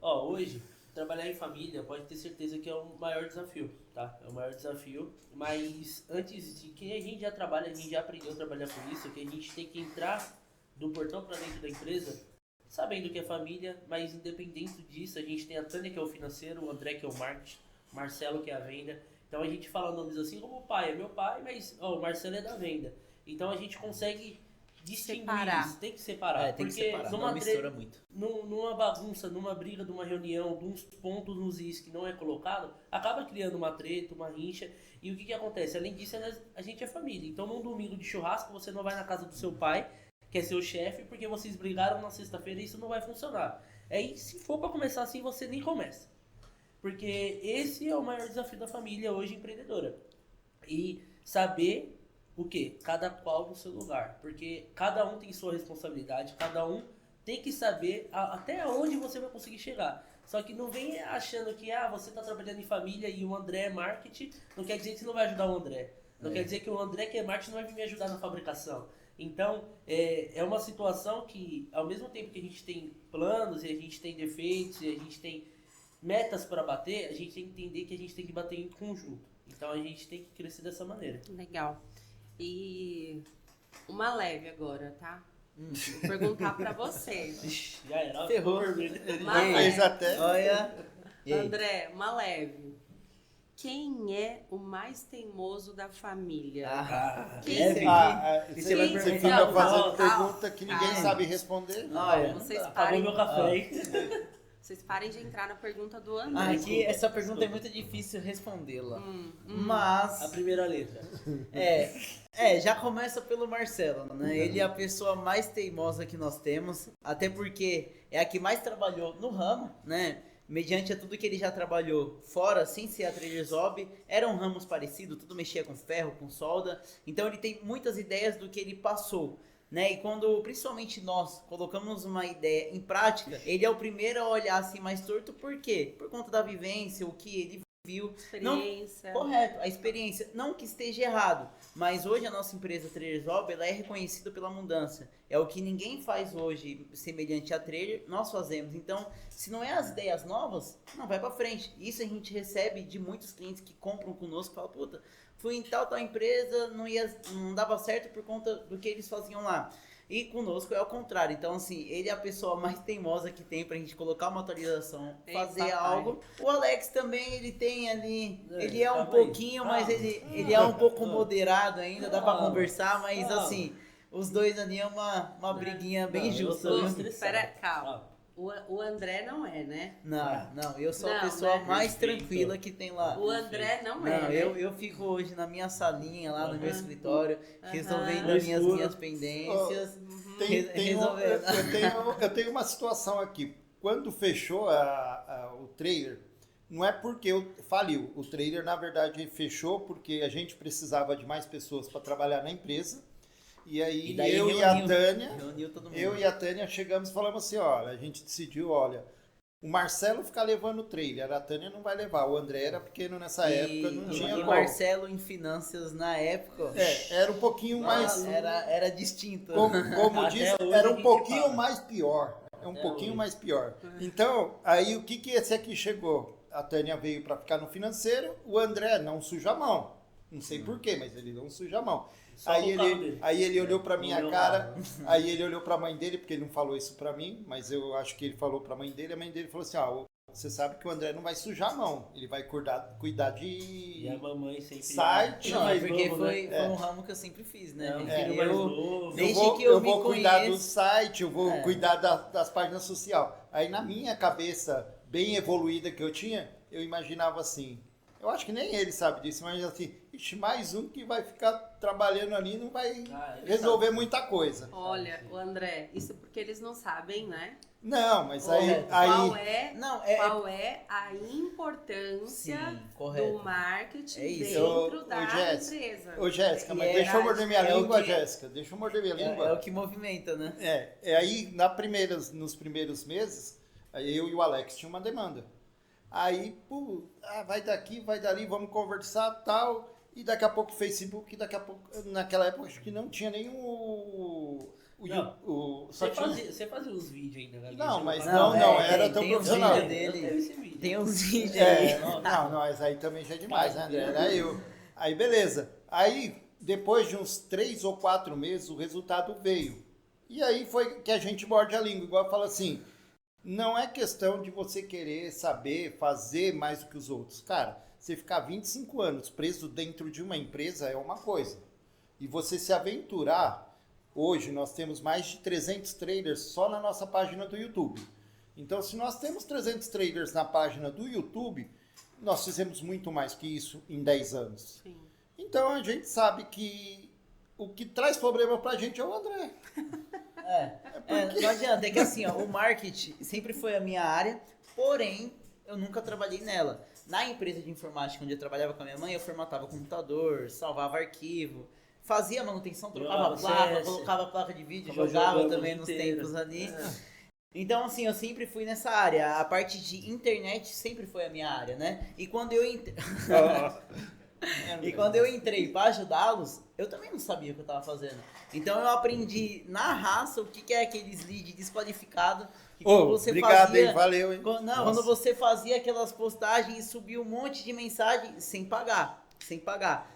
Speaker 4: Hoje, trabalhar em família pode ter certeza que é o maior desafio, tá? É o maior desafio, mas antes de que a gente já trabalha, a gente já aprendeu a trabalhar com isso, que a gente tem que entrar do portão para dentro da empresa, sabendo que é família, mas independente disso, a gente tem a Tânia, que é o financeiro, o André, que é o marketing, o Marcelo, que é a venda. Então a gente fala nomes assim como o pai é meu pai, mas o Marcelo é da venda. Então a gente consegue distinguir isso, tem que separar.
Speaker 2: Tem que
Speaker 4: porque
Speaker 2: separar,
Speaker 4: numa
Speaker 2: não mistura muito.
Speaker 4: numa bagunça, numa briga, numa reunião, de uns pontos nos is que não é colocado, acaba criando uma treta, uma rincha. E o que acontece? Além disso, a gente é família. Então num domingo de churrasco, você não vai na casa do seu pai, que é seu chefe, porque vocês brigaram na sexta-feira e isso não vai funcionar. Aí se for para começar assim, você nem começa. Porque esse é o maior desafio da família hoje empreendedora. E saber o quê? Cada qual no seu lugar. Porque cada um tem sua responsabilidade, cada um tem que saber até onde você vai conseguir chegar. Só que não vem achando que você está trabalhando em família e o André é marketing, não quer dizer que você não vai ajudar o André. Não quer dizer que o André que é marketing não vai vir me ajudar na fabricação. Então, é uma situação que, ao mesmo tempo que a gente tem planos, e a gente tem defeitos, e a gente tem metas para bater, a gente tem que entender que a gente tem que bater em conjunto. Então a gente tem que crescer dessa maneira.
Speaker 1: Legal. E uma leve agora, tá? Vou perguntar pra você.
Speaker 4: Ixi, já era.
Speaker 2: Ferrou.
Speaker 1: Uma
Speaker 3: Fez
Speaker 1: leve.
Speaker 3: até.
Speaker 2: Olha. E aí?
Speaker 1: André, uma leve. Quem é o mais teimoso da família? Quem
Speaker 2: esse
Speaker 1: é?
Speaker 2: aqui.
Speaker 3: Você
Speaker 2: vai
Speaker 3: fica
Speaker 2: perguntar
Speaker 3: fazendo
Speaker 1: calma,
Speaker 3: pergunta que ninguém
Speaker 1: calma.
Speaker 3: sabe responder.
Speaker 2: Olha.
Speaker 1: Vocês
Speaker 4: Acabou
Speaker 1: parem,
Speaker 4: meu café, hein?
Speaker 1: vocês parem de entrar na pergunta do André.
Speaker 2: Aqui, essa pergunta é muito difícil respondê-la.
Speaker 4: A
Speaker 2: Mas,
Speaker 4: primeira letra.
Speaker 2: já começa pelo Marcelo, né? Ele é a pessoa mais teimosa que nós temos, até porque é a que mais trabalhou no ramo, né? Mediante a tudo que ele já trabalhou fora, sem ser a Traders Hobby, eram ramos parecidos, tudo mexia com ferro, com solda. Então ele tem muitas ideias do que ele passou, né? E quando, principalmente nós, colocamos uma ideia em prática, ele é o primeiro a olhar assim mais torto, por quê? Por conta da vivência, o que ele viu.
Speaker 1: Experiência.
Speaker 2: Correto, a experiência. Não que esteja errado, mas hoje a nossa empresa Traders Hobby, ela é reconhecida pela mudança. É o que ninguém faz hoje semelhante a Trader, nós fazemos. Então, se não é as ideias novas, não vai pra frente. Isso a gente recebe de muitos clientes que compram conosco e falam, puta, fui em tal empresa, não dava certo por conta do que eles faziam lá. E conosco é o contrário. Então, assim, ele é a pessoa mais teimosa que tem pra gente colocar uma atualização, fazer
Speaker 1: papai.
Speaker 2: algo. O Alex também, ele tem ali... Ele é um
Speaker 4: calma aí.
Speaker 2: pouquinho, mas ele é um pouco moderado ainda, dá pra
Speaker 4: Calma.
Speaker 2: conversar, mas
Speaker 4: Calma.
Speaker 2: assim, os dois ali é uma briguinha bem
Speaker 4: Não, eu
Speaker 2: justa.
Speaker 4: sou
Speaker 2: viu?
Speaker 4: estressado.
Speaker 1: Pera, calma. O André não é, né?
Speaker 2: Não, eu sou a
Speaker 1: Não,
Speaker 2: pessoa
Speaker 1: né?
Speaker 2: mais
Speaker 4: Perfeito.
Speaker 2: tranquila que tem lá.
Speaker 1: O André não
Speaker 2: Não,
Speaker 1: é, né?
Speaker 2: eu fico hoje na minha salinha lá no meu
Speaker 4: Aham.
Speaker 2: escritório, resolvendo
Speaker 4: No
Speaker 2: as
Speaker 4: escuro.
Speaker 2: minhas pendências.
Speaker 3: Eu tenho uma situação aqui. Quando fechou o trailer, não é porque faliu. O trailer, na verdade, fechou porque a gente precisava de mais pessoas para trabalhar na empresa. E aí
Speaker 2: E daí
Speaker 3: eu
Speaker 2: reuniu-
Speaker 3: e a Tânia,
Speaker 2: Reuniu todo mundo.
Speaker 3: eu e a Tânia chegamos e falamos assim, olha, a gente decidiu, olha, o Marcelo fica levando o trailer, a Tânia não vai levar. O André era pequeno nessa época, não tinha
Speaker 2: e
Speaker 3: como.
Speaker 2: Marcelo em finanças na época
Speaker 3: Era um pouquinho mais...
Speaker 2: era distinto.
Speaker 3: Como
Speaker 4: Até
Speaker 3: diz,
Speaker 4: hoje
Speaker 3: era
Speaker 4: a
Speaker 3: um
Speaker 4: gente
Speaker 3: pouquinho
Speaker 4: fala.
Speaker 3: mais pior. É um
Speaker 4: Até
Speaker 3: pouquinho
Speaker 4: hoje.
Speaker 3: mais pior. Então, aí o que esse aqui chegou? A Tânia veio para ficar no financeiro, o André não suja a mão. Não sei porquê, mas ele não suja a mão.
Speaker 4: Só
Speaker 3: Aí
Speaker 4: no carro
Speaker 3: ele,
Speaker 4: dele.
Speaker 3: aí ele olhou para
Speaker 4: No
Speaker 3: minha
Speaker 4: meu
Speaker 3: cara,
Speaker 4: carro.
Speaker 3: aí ele olhou para a mãe dele, porque ele não falou isso para mim, mas eu acho que ele falou para a mãe dele falou assim, você sabe que o André não vai sujar a mão, ele vai cuidar
Speaker 4: E a
Speaker 3: de...
Speaker 4: mamãe sempre...
Speaker 3: Site,
Speaker 2: Não, é
Speaker 3: mas
Speaker 2: porque
Speaker 4: novo,
Speaker 2: foi
Speaker 4: né?
Speaker 2: um ramo que eu sempre fiz, né?
Speaker 4: É, um
Speaker 2: Meu
Speaker 4: filho
Speaker 2: filho,
Speaker 4: mais
Speaker 2: eu-
Speaker 4: novo.
Speaker 2: Desde que eu me
Speaker 3: vou cuidar do
Speaker 2: conheço.
Speaker 3: site, eu vou
Speaker 2: É.
Speaker 3: cuidar das páginas sociais. Aí na minha cabeça, bem evoluída que eu tinha, eu imaginava assim, eu acho que nem ele sabe disso, mas assim, ixi, mais um que vai ficar trabalhando ali não vai
Speaker 4: Ele
Speaker 3: resolver muita coisa.
Speaker 1: Olha, o André, isso porque eles não sabem, né?
Speaker 3: Não, mas
Speaker 2: Correto.
Speaker 1: Qual é a importância
Speaker 2: Sim, correto.
Speaker 1: do marketing
Speaker 2: É isso.
Speaker 1: dentro
Speaker 3: Ô,
Speaker 1: da
Speaker 3: Jéssica,
Speaker 1: empresa?
Speaker 3: Ô Jéssica,
Speaker 2: E
Speaker 3: mas
Speaker 2: é
Speaker 3: deixa eu morder minha
Speaker 2: é o
Speaker 3: língua,
Speaker 2: que-
Speaker 3: Jéssica, deixa eu morder minha língua.
Speaker 2: É o que movimenta, né?
Speaker 3: Aí nos primeiros meses, aí eu e o Alex tinha uma demanda. Aí, vai daqui, vai dali, vamos conversar, tal. E daqui a pouco o Facebook, daqui a pouco... Naquela época, acho que não tinha nem
Speaker 4: Você fazia os vídeos ainda, né?
Speaker 3: Não, mas
Speaker 2: Não,
Speaker 3: era tão
Speaker 2: tem os
Speaker 3: profissional.
Speaker 2: vídeos dele. Tem uns vídeos aí.
Speaker 3: Não, mas aí também já é demais, né, André? Era eu. Aí, beleza. Aí, depois de uns 3 ou 4 meses, o resultado veio. E aí foi que a gente morde a língua. Igual fala assim, não é questão de você querer saber fazer mais do que os outros. Cara, você ficar 25 anos preso dentro de uma empresa é uma coisa. E você se aventurar, hoje nós temos mais de 300 traders só na nossa página do YouTube. Então, se nós temos 300 traders na página do YouTube, nós fizemos muito mais que isso em 10 anos.
Speaker 1: Sim.
Speaker 3: Então, a gente sabe que o que traz problema pra gente é o André.
Speaker 2: Não adianta, é que assim, ó, o marketing sempre foi a minha área, porém, eu nunca trabalhei nela. Na empresa de informática onde eu trabalhava com a minha mãe, eu formatava computador, salvava arquivo, fazia manutenção, trocava placa, colocava placa de vídeo, jogava também nos tempos ali. Então, assim, eu sempre fui nessa área. A parte de internet sempre foi a minha área, né? E quando eu entrei para ajudá-los, eu também não sabia o que eu tava fazendo. Então eu aprendi na raça o que é aqueles lead desqualificado.
Speaker 3: Obrigado,
Speaker 2: fazia,
Speaker 3: hein? Valeu, hein?
Speaker 2: Quando você fazia aquelas postagens e subia um monte de mensagem sem pagar.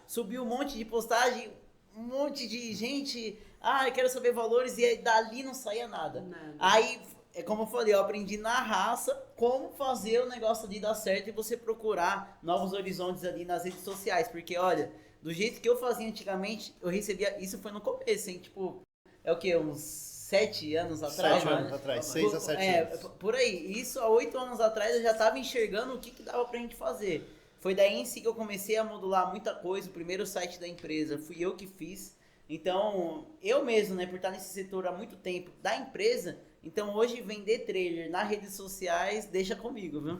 Speaker 2: Subiu um monte de postagem, um monte de gente, eu quero saber valores, e aí dali não saía nada. Aí, como eu falei, eu aprendi na raça como fazer o negócio ali dar certo e você procurar novos horizontes ali nas redes sociais. Porque, olha, do jeito que eu fazia antigamente, eu recebia... Isso foi no começo, hein? Tipo, é o quê? Uns 7 anos atrás?
Speaker 3: 7 anos atrás, 6 a 7 anos.
Speaker 2: Por aí. Isso há 8 anos atrás eu já tava enxergando o que dava pra gente fazer. Foi daí em si que eu comecei a modular muita coisa. O primeiro site da empresa fui eu que fiz. Então, eu mesmo, né, por estar nesse setor há muito tempo da empresa... Então, hoje, vender trailer nas redes sociais, deixa comigo, viu?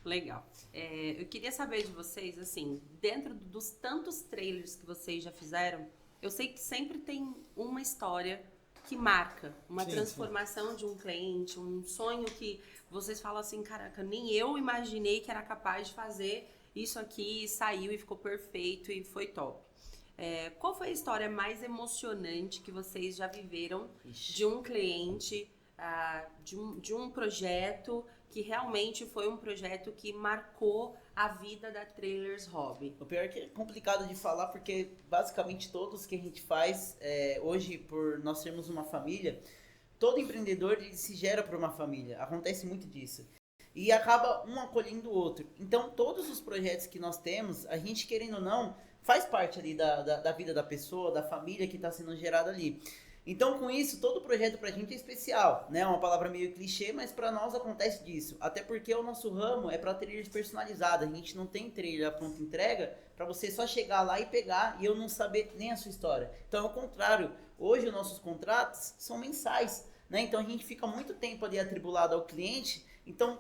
Speaker 1: Legal. Eu queria saber de vocês, assim, dentro dos tantos trailers que vocês já fizeram, eu sei que sempre tem uma história que marca, uma transformação de um cliente, um sonho que vocês falam assim, caraca, nem eu imaginei que era capaz de fazer isso aqui, saiu e ficou perfeito e foi top. Qual foi a história mais emocionante que vocês já viveram de um cliente, de um projeto que realmente foi um projeto que marcou a vida da Trailers Hobby?
Speaker 2: O pior é que é complicado de falar porque basicamente todos que a gente faz, hoje por nós sermos uma família, todo empreendedor ele se gera por uma família, acontece muito disso. E acaba um acolhendo o outro. Então todos os projetos que nós temos, a gente querendo ou não, faz parte ali da vida da pessoa, da família que está sendo gerada ali. Então, com isso, todo projeto pra gente é especial, né? É uma palavra meio clichê, mas pra nós acontece disso. Até porque o nosso ramo é pra trailers personalizados. A gente não tem trailer à pronta entrega pra você só chegar lá e pegar e eu não saber nem a sua história. Então, ao contrário, hoje os nossos contratos são mensais, né? Então, a gente fica muito tempo ali atribulado ao cliente. Então,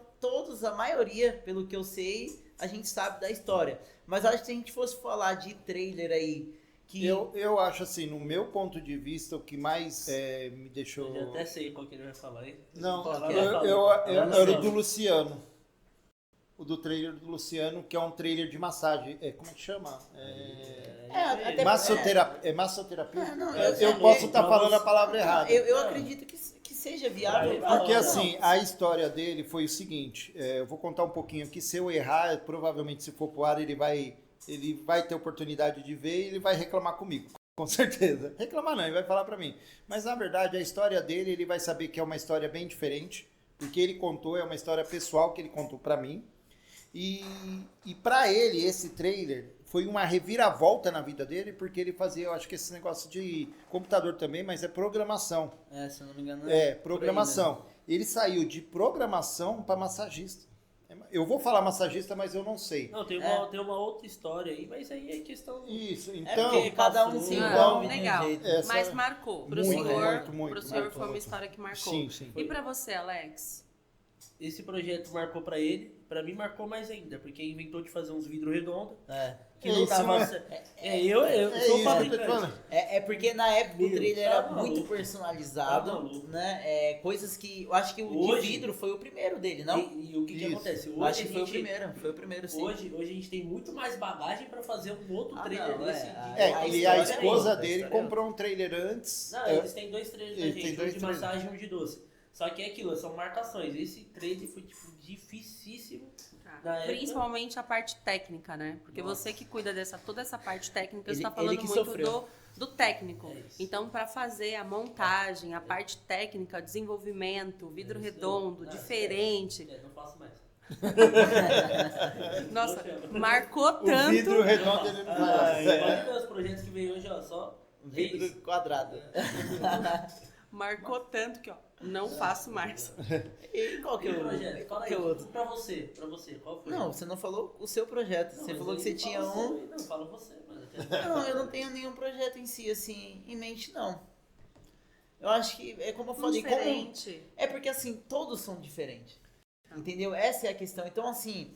Speaker 2: a maioria, pelo que eu sei, a gente sabe da história. Mas acho que se a gente fosse falar de trailer aí, que...
Speaker 3: Eu acho assim, no meu ponto de vista, o que mais me deixou...
Speaker 4: Eu já até sei qual que ele vai falar aí.
Speaker 3: Não, era o do Luciano. O do trailer do Luciano, que é um trailer de massagem. Como é que chama? Massoterapia? Eu posso estar falando a palavra errada.
Speaker 2: Eu acredito que seja viável.
Speaker 3: Porque assim, a história dele foi o seguinte, eu vou contar um pouquinho aqui, se eu errar, provavelmente se for pro ar ele vai ter oportunidade de ver e ele vai reclamar comigo, com certeza. Reclamar não, ele vai falar pra mim. Mas na verdade a história dele, ele vai saber que é uma história bem diferente, porque ele contou, é uma história pessoal que ele contou pra mim. E pra ele, esse trailer foi uma reviravolta na vida dele, porque ele fazia, eu acho que esse negócio de computador também, mas é programação.
Speaker 2: Se eu não me engano.
Speaker 3: Programação.
Speaker 2: Aí, né?
Speaker 3: Ele saiu de programação para massagista. Eu vou falar massagista, mas eu não sei.
Speaker 4: Não, tem uma outra história aí, mas aí é questão...
Speaker 3: Isso, então...
Speaker 2: porque cada um se envolve de um
Speaker 1: legal.
Speaker 2: jeito.
Speaker 1: Mas marcou. Pro senhor foi uma história que marcou.
Speaker 3: Sim.
Speaker 1: E pra você, Alex?
Speaker 4: Esse projeto marcou pra ele pra mim marcou mais ainda, porque inventou de fazer uns vidros redondos, que
Speaker 3: É
Speaker 4: não
Speaker 3: isso,
Speaker 4: tava...
Speaker 3: né?
Speaker 4: Eu
Speaker 3: É
Speaker 4: sou
Speaker 3: isso que eu tô te
Speaker 4: fabricante.
Speaker 3: falando.
Speaker 2: É porque na época o
Speaker 4: Meu,
Speaker 2: trailer
Speaker 4: tá
Speaker 2: era
Speaker 4: maluco.
Speaker 2: muito personalizado,
Speaker 4: Tá maluco.
Speaker 2: né? Coisas que. Eu acho que o
Speaker 4: Hoje-
Speaker 2: de vidro foi o primeiro dele, não?
Speaker 4: E o que
Speaker 3: Isso.
Speaker 4: acontece? Hoje
Speaker 2: Eu acho
Speaker 4: a
Speaker 2: que foi o
Speaker 4: gente-
Speaker 2: primeiro. Foi o primeiro, sim.
Speaker 4: Hoje a gente tem muito mais bagagem pra fazer um outro
Speaker 2: Ah,
Speaker 4: trailer
Speaker 2: não,
Speaker 4: desse.
Speaker 2: a
Speaker 3: E a
Speaker 2: história
Speaker 3: esposa
Speaker 2: é outra, a
Speaker 3: dele
Speaker 2: história é
Speaker 3: comprou um trailer antes.
Speaker 4: Não, eles têm 2 trailers da
Speaker 3: Ele tem
Speaker 4: gente, um
Speaker 3: dois
Speaker 4: de
Speaker 3: trailers.
Speaker 4: massagem e um de doce. Só que é aquilo, são marcações. Esse trailer foi tipo dificílimo. Na época-
Speaker 1: Principalmente a parte técnica, né? Porque
Speaker 4: Nossa.
Speaker 1: você que cuida toda essa parte técnica,
Speaker 2: Ele-
Speaker 1: você está
Speaker 2: ele
Speaker 1: falando
Speaker 2: que
Speaker 1: muito
Speaker 2: sofreu.
Speaker 1: do técnico.
Speaker 4: É isso.
Speaker 1: Então, para fazer a montagem, a parte técnica, desenvolvimento, vidro
Speaker 4: É isso aí.
Speaker 1: redondo,
Speaker 4: Não,
Speaker 1: diferente.
Speaker 4: não faço mais.
Speaker 1: Nossa, marcou
Speaker 3: O
Speaker 1: tanto.
Speaker 3: vidro redondo ele não faz.
Speaker 4: Pode ver os projetos que veio hoje, ó, só.
Speaker 2: Um vidro
Speaker 4: isso.
Speaker 2: quadrado.
Speaker 1: Marcou tanto que, ó, não faço mais.
Speaker 2: E qual que
Speaker 4: E
Speaker 2: é
Speaker 4: o
Speaker 2: o
Speaker 4: projeto? Fala
Speaker 2: que é
Speaker 4: aí,
Speaker 2: o outro?
Speaker 4: pra você, qual foi?
Speaker 2: Não, você não falou o seu projeto.
Speaker 4: Não,
Speaker 2: Você
Speaker 4: mas
Speaker 2: falou que
Speaker 4: aí
Speaker 2: você tinha
Speaker 4: fala
Speaker 2: um.
Speaker 4: você. Não, fala você, mano.
Speaker 2: Não, eu não tenho nenhum projeto em si, assim, em mente, não. Eu acho que é como eu falei.
Speaker 1: Diferente.
Speaker 2: É porque, assim, todos são diferentes. Entendeu? Essa é a questão. Então, assim,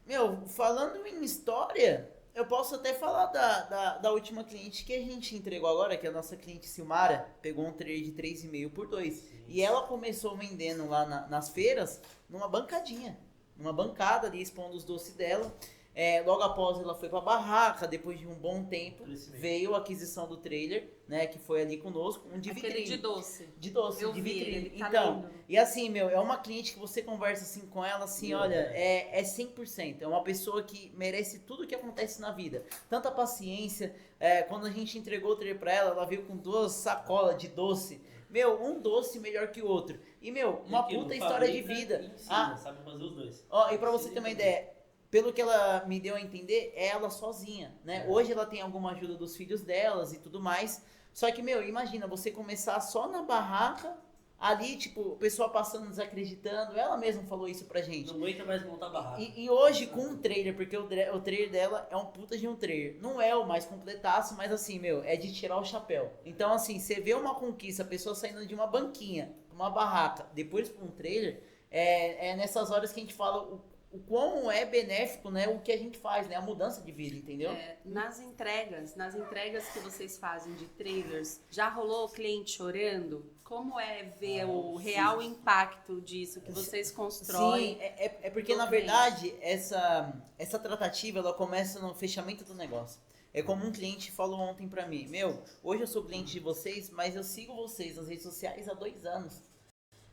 Speaker 2: meu, falando em história, eu posso até falar da última cliente que a gente entregou agora, que é a nossa cliente Silmara, pegou um trailer de 3,5 por 2. E ela começou vendendo lá nas feiras numa bancadinha. Numa bancada ali, expondo os doces dela. Logo após ela foi pra barraca, depois de um bom tempo,
Speaker 4: Crescimento.
Speaker 2: veio a aquisição do trailer, né, que foi ali conosco, um de
Speaker 1: Aquele
Speaker 2: vitrine.
Speaker 1: de doce.
Speaker 2: De doce,
Speaker 1: Eu
Speaker 2: de
Speaker 1: vi,
Speaker 2: vitrine.
Speaker 1: ele tá
Speaker 2: Então,
Speaker 1: lindo.
Speaker 2: e assim, meu, é uma cliente que você conversa assim com ela, assim,
Speaker 4: Meu,
Speaker 2: olha, é 100%. É uma pessoa que merece tudo que acontece na vida. Tanta paciência. Quando a gente entregou o trailer pra ela, ela veio com 2 sacolas de doce. Meu, um doce melhor que o outro. E, meu, uma
Speaker 4: Aquilo,
Speaker 2: puta história de
Speaker 4: fabrica
Speaker 2: vida.
Speaker 4: e ensina,
Speaker 2: Ah,
Speaker 4: sabe fazer os dois.
Speaker 2: ó, e pra você ter uma ideia, pelo que ela me deu a entender, é ela sozinha, né? Hoje ela tem alguma ajuda dos filhos delas e tudo mais. Só que, meu, imagina você começar só na barraca, ali, tipo, o pessoal passando desacreditando. Ela mesma falou isso pra gente.
Speaker 4: Não aguenta mais montar barraca.
Speaker 2: E hoje com um trailer, porque o trailer dela é um puta de um trailer. Não é o mais completaço, mas assim, meu, é de tirar o chapéu. Então, assim, você vê uma conquista, a pessoa saindo de uma banquinha, uma barraca, depois pra um trailer, é nessas horas que a gente fala o quão é benéfico, né, o que a gente faz, né, a mudança de vida, entendeu?
Speaker 1: Nas entregas que vocês fazem de trailers, já rolou o cliente chorando? Como é ver o real impacto disso que vocês constroem?
Speaker 2: Sim, é porque
Speaker 1: do
Speaker 2: na
Speaker 1: cliente.
Speaker 2: verdade essa tratativa ela começa no fechamento do negócio. É como um cliente falou ontem pra mim, meu, hoje eu sou cliente de vocês, mas eu sigo vocês nas redes sociais há 2 anos.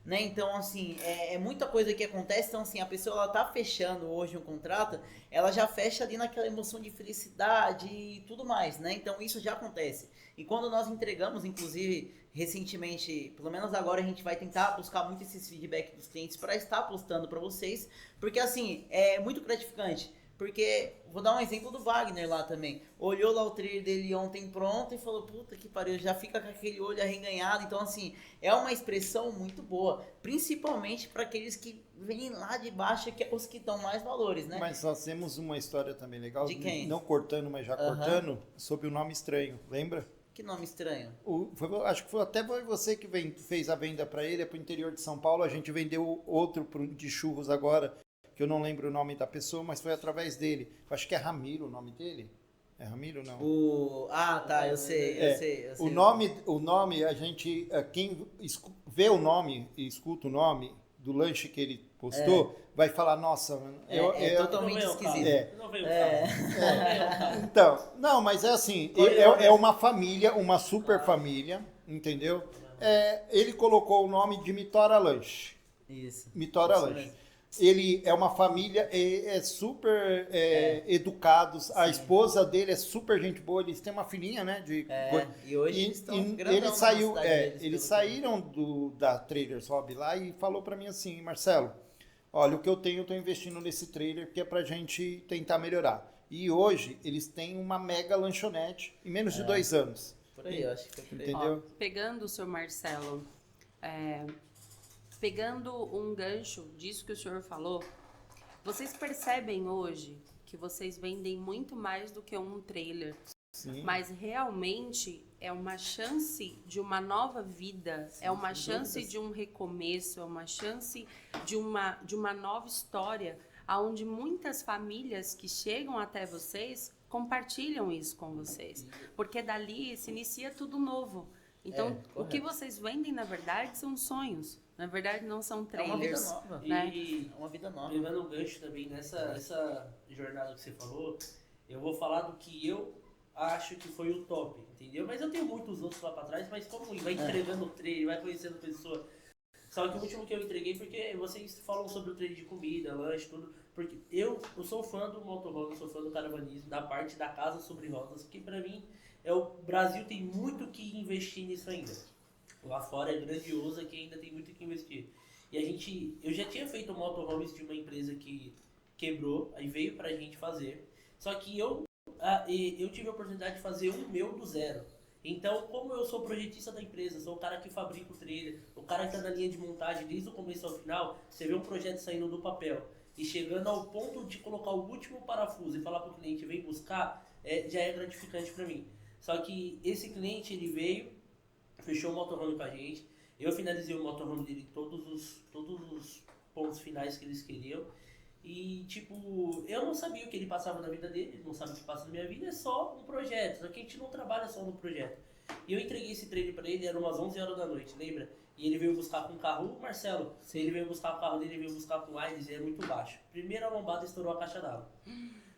Speaker 2: Né? Então, assim, é muita coisa que acontece. Então, assim, a pessoa ela tá fechando hoje um contrato, ela já fecha ali naquela emoção de felicidade e tudo mais, né? Então, isso já acontece. E quando nós entregamos, inclusive, recentemente, pelo menos agora a gente vai tentar buscar muito esses feedback dos clientes para estar postando para vocês, porque, assim, é muito gratificante. Porque, vou dar um exemplo do Wagner lá também. Olhou lá o trailer dele ontem pronto e falou, puta que pariu, já fica com aquele olho arreganhado. Então, assim, é uma expressão muito boa. Principalmente para aqueles que vêm lá de baixo, que é os que dão mais valores, né?
Speaker 3: Mas nós temos uma história também legal,
Speaker 2: De quem?
Speaker 3: não cortando, mas já
Speaker 2: Aham.
Speaker 3: cortando, sobre o nome estranho, lembra?
Speaker 2: Que nome estranho.
Speaker 3: Acho que até foi você que fez a venda para ele, é para o interior de São Paulo, a gente vendeu outro de churros agora, que eu não lembro o nome da pessoa, mas foi através dele. Eu acho que é Ramiro o nome dele. É Ramiro ou não?
Speaker 2: Tá, eu sei, eu sei.
Speaker 3: O nome, a gente, quem vê o nome e escuta o nome do lanche que ele postou, vai falar, nossa, mano,
Speaker 2: totalmente
Speaker 4: Não veio o caso.
Speaker 2: esquisito.
Speaker 4: Não veio o caso.
Speaker 3: Então, não, mas é assim, é uma família, uma super família, entendeu? Ele colocou o nome de Mitora Lanche.
Speaker 2: Isso.
Speaker 3: Mitora
Speaker 2: Isso
Speaker 3: Lanche.
Speaker 2: mesmo.
Speaker 3: Ele é uma família, é super educados, a esposa dele é super gente boa, eles têm uma filhinha, né?
Speaker 2: E hoje eles estão grandão
Speaker 3: ele
Speaker 2: na
Speaker 3: saiu,
Speaker 2: cidade deles,
Speaker 3: eles
Speaker 2: pelo
Speaker 3: saíram da Trailers Hobby lá e falou pra mim assim, Marcelo, olha, o que eu tenho, eu tô investindo nesse trailer que é pra gente tentar melhorar. E hoje eles têm uma mega lanchonete em menos de 2 anos.
Speaker 2: Por aí, eu acho que foi por aí.
Speaker 3: Entendeu?
Speaker 1: Ó, pegando o seu Marcelo, pegando um gancho disso que o senhor falou, vocês percebem hoje que vocês vendem muito mais do que um trailer.
Speaker 3: Sim.
Speaker 1: Mas realmente é uma chance de uma nova vida, é uma chance de um recomeço, é uma chance de uma nova história, onde muitas famílias que chegam até vocês compartilham isso com vocês. Porque dali se inicia tudo novo. Então, o que vocês vendem, na verdade, são sonhos. Na verdade, não são trailers.
Speaker 2: É uma vida nova.
Speaker 1: Né?
Speaker 4: E
Speaker 2: É uma vida nova.
Speaker 4: pegando um gancho também nessa jornada que você falou, eu vou falar do que eu acho que foi o top, entendeu? Mas eu tenho muitos outros lá pra trás, mas como vai entregando o trailer, vai conhecendo pessoa. Só que o último que eu entreguei, porque vocês falam sobre o trailer de comida, lanche, tudo. Porque eu sou fã do motorhome, eu sou fã do caravanismo, da parte da casa sobre rodas, que pra mim o Brasil tem muito que investir nisso ainda. Lá fora é grandioso, aqui ainda tem muito que investir. E eu já tinha feito motorhomes de uma empresa que quebrou, aí veio pra gente fazer. Só que eu tive a oportunidade de fazer um meu do zero. Então, como eu sou projetista da empresa, sou o cara que fabrica o trailer, o cara que está na linha de montagem desde o começo ao final, você vê um projeto saindo do papel e chegando ao ponto de colocar o último parafuso e falar para o cliente, vem buscar, já é gratificante para mim. Só que esse cliente, ele veio, fechou o motorhome com a gente, eu finalizei o motorhome dele todos os pontos finais que eles queriam. E, tipo, eu não sabia o que ele passava na vida dele, ele não sabe o que passa na minha vida, é só um projeto, só que a gente não trabalha só no projeto. E eu entreguei esse trailer pra ele, era umas 11 horas da noite, lembra? E ele veio buscar com o carro, Marcelo, se ele veio buscar o carro dele, ele veio buscar com o Aires, e é muito baixo. Primeira lombada estourou a caixa d'água.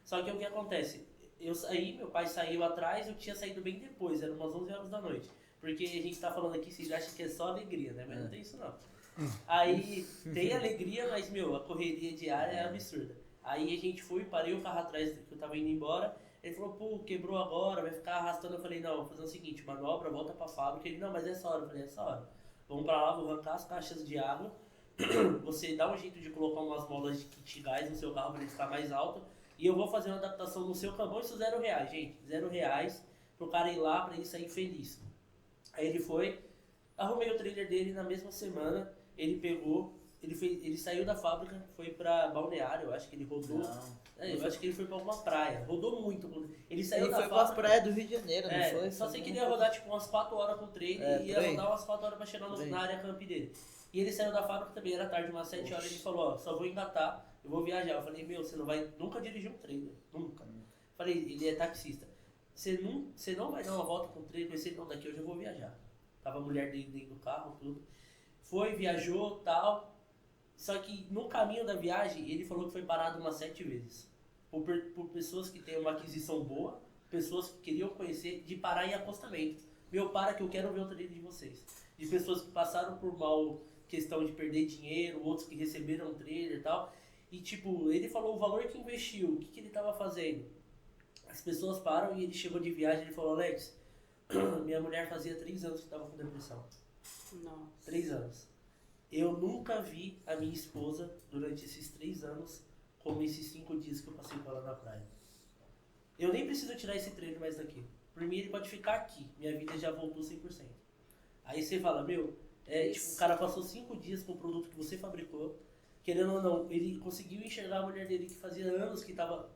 Speaker 4: Só que o que acontece? Eu saí, meu pai saiu atrás, eu tinha saído bem depois, era umas 11 horas da noite. Porque a gente tá falando aqui, vocês acham que é só alegria, né? Mas não tem isso não. Aí tem alegria, mas, a correria diária é absurda. Aí a gente foi, parei o carro atrás que eu tava indo embora. Ele falou, pô, quebrou agora, vai ficar arrastando. Eu falei, não, vou fazer o seguinte, manobra, volta pra fábrica. Ele, não, mas é essa hora. Eu falei, é essa hora. Vamos pra lá, vou arrancar as caixas de água. Você dá um jeito de colocar umas molas de kit gás no seu carro pra ele ficar mais alto. E eu vou fazer uma adaptação no seu caminhão, isso R$0, gente. R$0 pro cara ir lá, pra ele sair feliz. Aí ele foi, arrumei o trailer dele na mesma semana. Ele pegou, ele saiu da fábrica, foi pra Balneário, eu acho que ele rodou. Eu acho que ele foi pra alguma praia, rodou muito. Ele saiu da
Speaker 2: foi
Speaker 4: fábrica.
Speaker 2: Pra praia do Rio de Janeiro, não foi?
Speaker 4: Só sei que ele ia rodar tipo umas 4 horas com o trailer e ia rodar umas 4 horas pra chegar na área camp dele. E ele saiu da fábrica também, era tarde, umas 7 horas, ele falou, ó, só vou engatar, eu vou viajar. Eu falei, você não vai nunca dirigir um trailer, nunca. Falei, ele é taxista. Você não vai dar uma volta com o trailer, mas não, daqui eu já vou viajar. Tava a mulher dele dentro do carro, tudo. Foi, viajou, tal. Só que no caminho da viagem, ele falou que foi parado umas 7 vezes. Por pessoas que têm uma aquisição boa, pessoas que queriam conhecer, de parar em acostamento. Para que eu quero ver o trailer de vocês. De pessoas que passaram por mal questão de perder dinheiro, outros que receberam trailer e tal. E tipo, ele falou o valor que investiu, o que ele tava fazendo. As pessoas param e ele chegou de viagem e ele falou, Alex, minha mulher fazia 3 anos que tava com depressão.
Speaker 1: Nossa.
Speaker 4: 3 anos. Eu nunca vi a minha esposa, durante esses 3 anos, como esses 5 dias que eu passei com ela na praia. Eu nem preciso tirar esse trailer mais daqui. Por mim, ele pode ficar aqui. Minha vida já voltou 100%. Aí você fala, tipo, o cara passou 5 dias com o produto que você fabricou. Querendo ou não, ele conseguiu enxergar a mulher dele que fazia anos que estava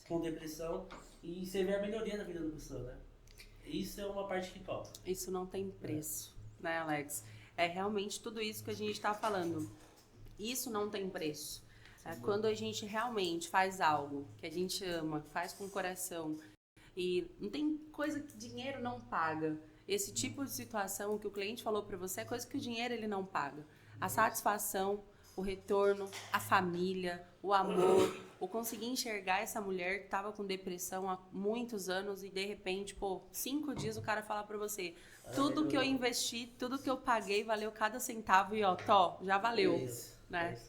Speaker 4: com depressão. E você vê a melhoria da vida da pessoa, né? Isso é uma parte que toca.
Speaker 1: Isso não tem preço, né, Alex? É realmente tudo isso que a gente está falando. Isso não tem preço. Quando a gente realmente faz algo que a gente ama, faz com o coração, e não tem coisa que dinheiro não paga. Esse tipo de situação que o cliente falou para você é coisa que o dinheiro ele não paga. A satisfação, o retorno, a família, o amor, o conseguir enxergar essa mulher que estava com depressão há muitos anos e de repente, 5 dias o cara fala para você, tudo que eu investi, tudo que eu paguei valeu cada centavo e já valeu, né?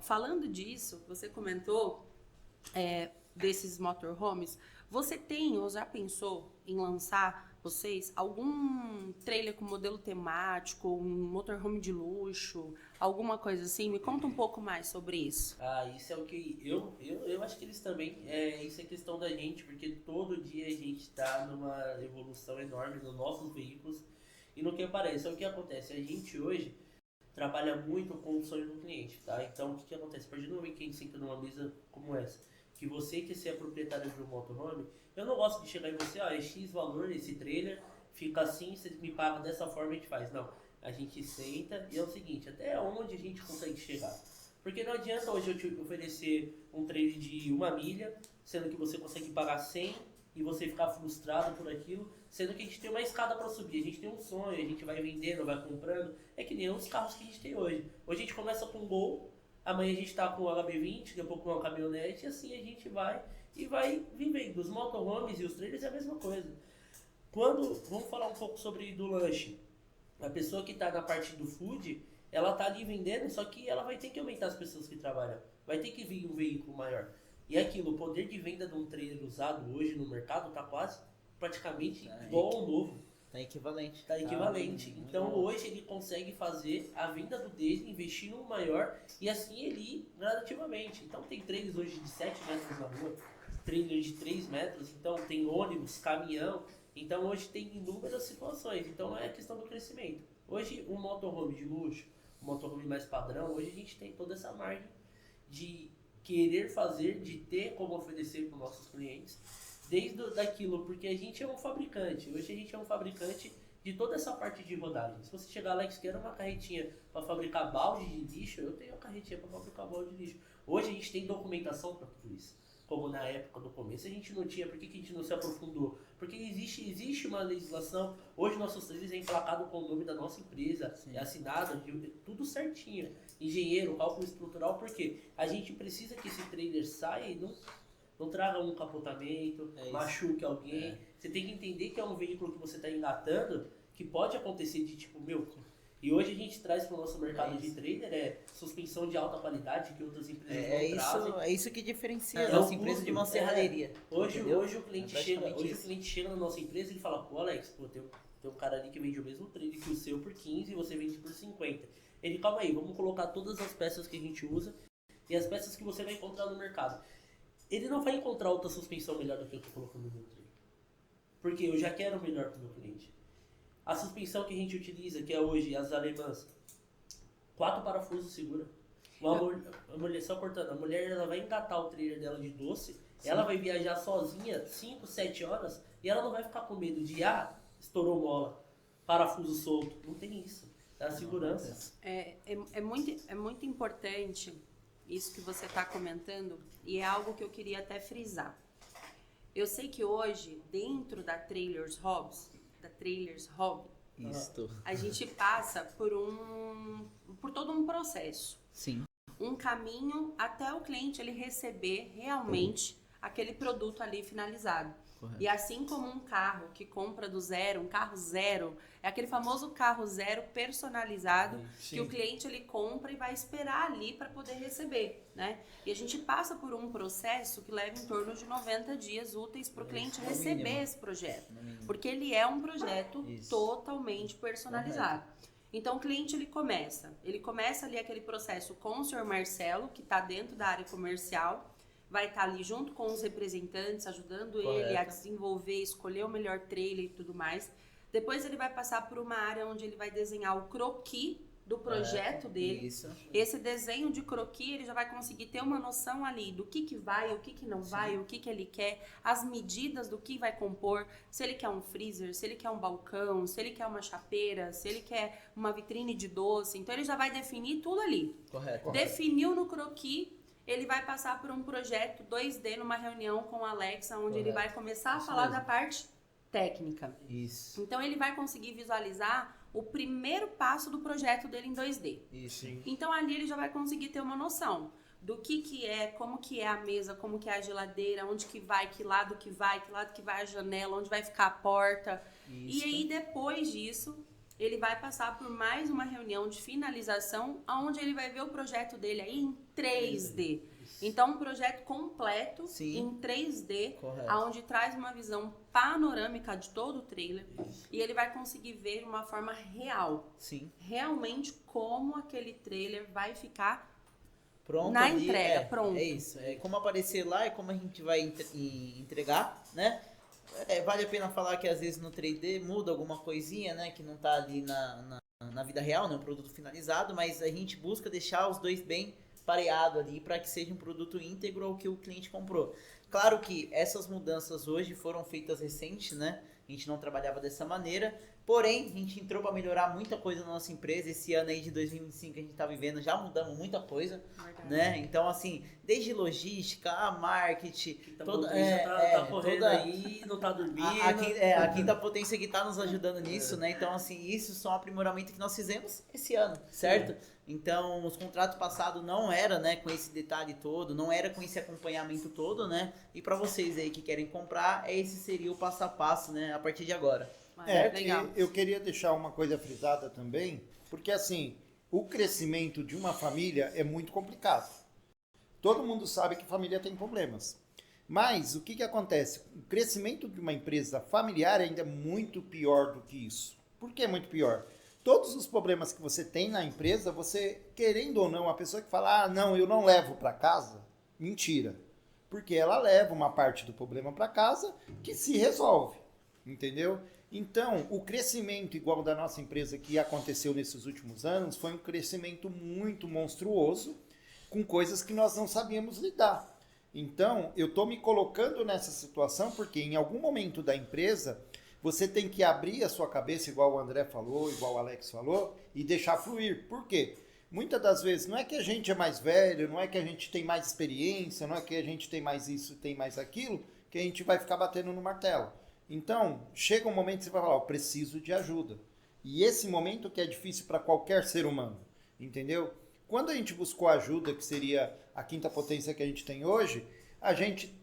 Speaker 1: Falando disso, você comentou desses motorhomes, você tem ou já pensou em lançar vocês algum trailer com modelo temático, um motorhome de luxo, alguma coisa assim? Me conta um pouco mais sobre isso.
Speaker 4: Isso é o que eu acho que eles também, isso é questão da gente, porque todo dia a gente está numa evolução enorme nos nossos veículos e no que aparece. É o que acontece, a gente hoje trabalha muito com o sonho do cliente, tá? Então o que acontece? A partir do momento que a gente senta numa mesa como essa, que você quer ser a proprietária de um motorhome, eu não gosto de chegar em você, é X valor esse trailer, fica assim, você me paga dessa forma, a gente faz. Não, a gente senta e é o seguinte, até onde a gente consegue chegar. Porque não adianta hoje eu te oferecer um trailer de 1 milha, sendo que você consegue pagar 100 e você ficar frustrado por aquilo, sendo que a gente tem uma escada para subir, a gente tem um sonho, a gente vai vendendo, vai comprando, é que nem os carros que a gente tem hoje. Hoje a gente começa com um Gol, amanhã a gente tá com o HB20, depois com uma caminhonete, e assim a gente vai e vai vivendo. Os motorhomes e os trailers é a mesma coisa. Vamos falar um pouco sobre do lanche. A pessoa que tá na parte do food, ela tá ali vendendo, só que ela vai ter que aumentar as pessoas que trabalham. Vai ter que vir um veículo maior. E aquilo, o poder de venda de um trailer usado hoje no mercado tá quase praticamente igual ao novo.
Speaker 2: Tá equivalente.
Speaker 4: Tá equivalente. Então hoje ele consegue fazer a venda do dele, investir no maior e assim ele ir gradativamente. Então tem trailers hoje de 7 metros na rua, trailers de 3 metros, então tem ônibus, caminhão. Então hoje tem inúmeras situações. Então é a questão do crescimento. Hoje um motorhome de luxo, um motorhome mais padrão, hoje a gente tem toda essa margem de querer fazer, de ter como oferecer para os nossos clientes, desde daquilo, porque a gente é um fabricante. Hoje a gente é um fabricante de toda essa parte de rodagem. Se você chegar lá e quer uma carretinha para fabricar balde de lixo, eu tenho uma carretinha para fabricar balde de lixo. Hoje a gente tem documentação para tudo isso. Como na época do começo a gente não tinha, por que a gente não se aprofundou? Porque existe uma legislação, hoje nossos trailers é emplacado com o nome da nossa empresa, é assinado, tudo certinho. Engenheiro, cálculo estrutural, porque a gente precisa que esse trailer saia e não traga um capotamento, machuque alguém. Você tem que entender que é um veículo que você está engatando, que pode acontecer de tipo, e hoje a gente traz para o nosso mercado de trailer suspensão de alta qualidade que outras empresas não trazem.
Speaker 2: É isso que diferencia a nossa empresa de uma serralheria.
Speaker 4: Hoje o cliente chega na nossa empresa e fala, pô Alex, tem um cara ali que vende o mesmo trailer que o seu por 15 e você vende por 50. Ele, calma aí, vamos colocar todas as peças que a gente usa e as peças que você vai encontrar no mercado. Ele não vai encontrar outra suspensão melhor do que eu estou colocando no meu trailer. Porque eu já quero o melhor para o meu cliente. A suspensão que a gente utiliza, que é hoje as alemãs, 4 parafusos segura. A mulher, só cortando, a mulher ela vai engatar o trailer dela de doce, ela vai viajar sozinha 5, 7 horas e ela não vai ficar com medo de, estourou mola, parafuso solto. Não tem isso. É a segurança.
Speaker 1: É muito importante isso que você está comentando e é algo que eu queria até frisar. Eu sei que hoje, dentro da Trailers Hobby, a gente passa por todo um processo.
Speaker 2: Sim.
Speaker 1: Um caminho até o cliente ele receber realmente aquele produto ali finalizado. Correto. E assim como um carro que compra do zero, um carro zero, é aquele famoso carro zero personalizado que o cliente ele compra e vai esperar ali para poder receber, né? E a gente passa por um processo que leva em torno de 90 dias úteis para o cliente receber esse projeto, porque ele é um projeto totalmente personalizado. Então o cliente ele começa ali aquele processo com o senhor Marcelo, que está dentro da área comercial, vai estar ali junto com os representantes, ajudando ele a desenvolver, escolher o melhor trailer e tudo mais. Depois ele vai passar por uma área onde ele vai desenhar o croquis do projeto dele. Isso. Esse desenho de croquis, ele já vai conseguir ter uma noção ali do que vai, o que não vai, o que ele quer, as medidas do que vai compor, se ele quer um freezer, se ele quer um balcão, se ele quer uma chapeira, se ele quer uma vitrine de doce. Então ele já vai definir tudo ali. Correto. Definiu no croquis, ele vai passar por um projeto 2D numa reunião com a Alexa, onde ele vai começar a falar da parte técnica. Isso. Então ele vai conseguir visualizar o primeiro passo do projeto dele em 2D. Isso. Então ali ele já vai conseguir ter uma noção do que é, como que é a mesa, como que é a geladeira, onde que vai, que lado que vai a janela, onde vai ficar a porta. Isso. E aí depois disso, ele vai passar por mais uma reunião de finalização, onde ele vai ver o projeto dele aí em 3D. Então, um projeto completo em 3D, onde traz uma visão panorâmica de todo o trailer. E ele vai conseguir ver de uma forma real. Realmente como aquele trailer vai ficar pronto na ali, entrega. Pronto.
Speaker 2: É isso. É como aparecer lá, é como a gente vai entregar, né? Vale a pena falar que às vezes no 3D muda alguma coisinha, né? Que não tá ali na vida real, né? Um produto finalizado, mas a gente busca deixar os dois bem pareado ali para que seja um produto íntegro ao que o cliente comprou. Claro que essas mudanças hoje foram feitas recentes, né? A gente não trabalhava dessa maneira, porém, a gente entrou para melhorar muita coisa na nossa empresa. Esse ano aí de 2025 que a gente está vivendo, já mudamos muita coisa, né? Então, assim, desde logística, a marketing, toda,
Speaker 4: tá correndo aí, não tá dormindo.
Speaker 2: A quinta potência que está nos ajudando nisso, né? Então, assim, isso são aprimoramento que nós fizemos esse ano, certo? Então, os contratos passados não era, né, com esse detalhe todo, não era com esse acompanhamento todo, né? E para vocês aí que querem comprar, esse seria o passo a passo, né, a partir de agora.
Speaker 1: Legal.
Speaker 3: Eu queria deixar uma coisa frisada também, porque assim, o crescimento de uma família é muito complicado. Todo mundo sabe que família tem problemas. Mas o que acontece? O crescimento de uma empresa familiar ainda é muito pior do que isso. Por que é muito pior? Todos os problemas que você tem na empresa, você, querendo ou não, a pessoa que fala, ah, não, eu não levo para casa, mentira. Porque ela leva uma parte do problema para casa que se resolve, entendeu? Então, o crescimento igual da nossa empresa que aconteceu nesses últimos anos foi um crescimento muito monstruoso, com coisas que nós não sabíamos lidar. Então, eu estou me colocando nessa situação porque em algum momento da empresa você tem que abrir a sua cabeça, igual o André falou, igual o Alex falou, e deixar fluir. Por quê? Muitas das vezes não é que a gente é mais velho, não é que a gente tem mais experiência, não é que a gente tem mais isso, tem mais aquilo, que a gente vai ficar batendo no martelo. Então, chega um momento que você vai falar, eu preciso de ajuda. E esse momento que é difícil para qualquer ser humano, entendeu? Quando a gente buscou ajuda, que seria a quinta potência que a gente tem hoje, a gente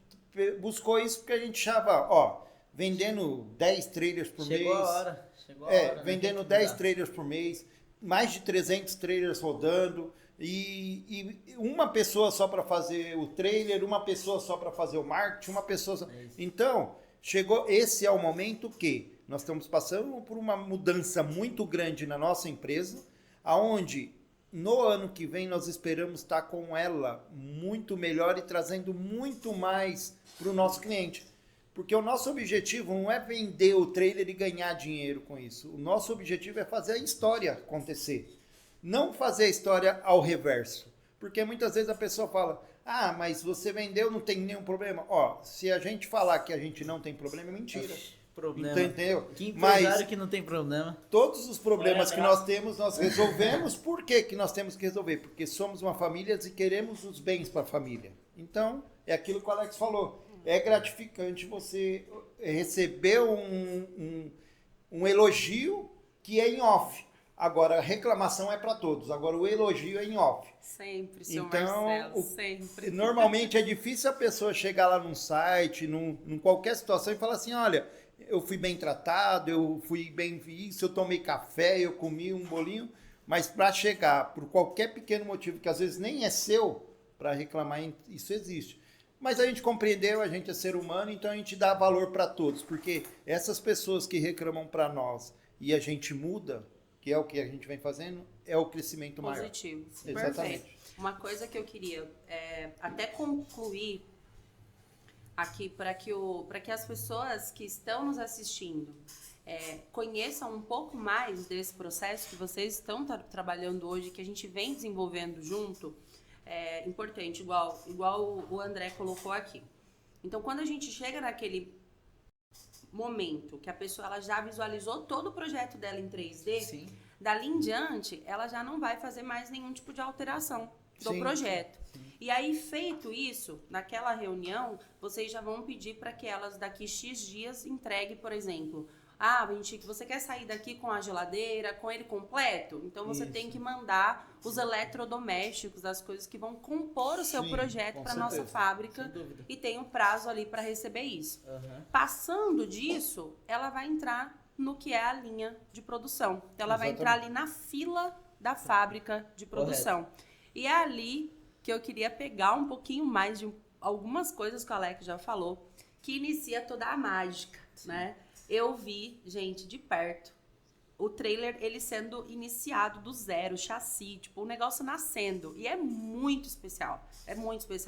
Speaker 3: buscou isso porque a gente achava, ó, vendendo 10 trailers por mês.
Speaker 2: Chegou a hora.
Speaker 3: Vendendo 10 trailers por mês, mais de 300 trailers rodando, e uma pessoa só para fazer o trailer, uma pessoa só para fazer o marketing, uma pessoa só... Então, esse é o momento que nós estamos passando por uma mudança muito grande na nossa empresa, aonde no ano que vem nós esperamos estar com ela muito melhor e trazendo muito mais para o nosso cliente. Porque o nosso objetivo não é vender o trailer e ganhar dinheiro com isso. O nosso objetivo é fazer a história acontecer. Não fazer a história ao reverso. Porque muitas vezes a pessoa fala, ah, mas você vendeu, não tem nenhum problema. Ó, se a gente falar que a gente não tem problema, é mentira.
Speaker 2: Problema.
Speaker 3: Entendeu?
Speaker 2: Que empresário que não tem problema.
Speaker 3: Todos os problemas que nós temos, nós resolvemos. Por que nós temos que resolver? Porque somos uma família e queremos os bens para a família. Então, é aquilo que o Alex falou. É gratificante você receber um elogio que é em off. Agora, a reclamação é para todos. Agora, o elogio é em off.
Speaker 1: Sempre, seu
Speaker 3: então,
Speaker 1: Marcelo, sempre.
Speaker 3: Normalmente é difícil a pessoa chegar lá num site, num qualquer situação e falar assim, olha, eu fui bem tratado, eu fui bem isso, eu tomei café, eu comi um bolinho. Mas para chegar por qualquer pequeno motivo, que às vezes nem é seu, para reclamar, isso existe. Mas a gente compreendeu, a gente é ser humano, então a gente dá valor para todos, porque essas pessoas que reclamam para nós e a gente muda, que é o que a gente vem fazendo, é o crescimento maior.
Speaker 1: Positivo.
Speaker 3: Exatamente.
Speaker 1: Perfeito. Uma coisa que eu queria até concluir aqui para que as pessoas que estão nos assistindo conheçam um pouco mais desse processo que vocês estão trabalhando hoje, que a gente vem desenvolvendo junto. É importante, igual o André colocou aqui. Então, quando a gente chega naquele momento que a pessoa ela já visualizou todo o projeto dela em 3D,
Speaker 2: Sim.
Speaker 1: dali em diante, ela já não vai fazer mais nenhum tipo de alteração do
Speaker 3: Sim.
Speaker 1: projeto.
Speaker 2: Sim.
Speaker 1: E aí, feito isso, naquela reunião, vocês já vão pedir para que elas daqui X dias entreguem, por exemplo, você quer sair daqui com a geladeira, com ele completo? Então você tem que mandar os eletrodomésticos, as coisas que vão compor o seu projeto para nossa fábrica e tem um prazo ali para receber isso. Passando disso, ela vai entrar no que é a linha de produção. Ela vai entrar ali na fila da fábrica de produção. E é ali que eu queria pegar um pouquinho mais de algumas coisas que o Alex já falou, que inicia toda a mágica, né? Eu vi, gente, de perto, o trailer, ele sendo iniciado do zero, chassi, tipo, o negócio nascendo. E é muito especial,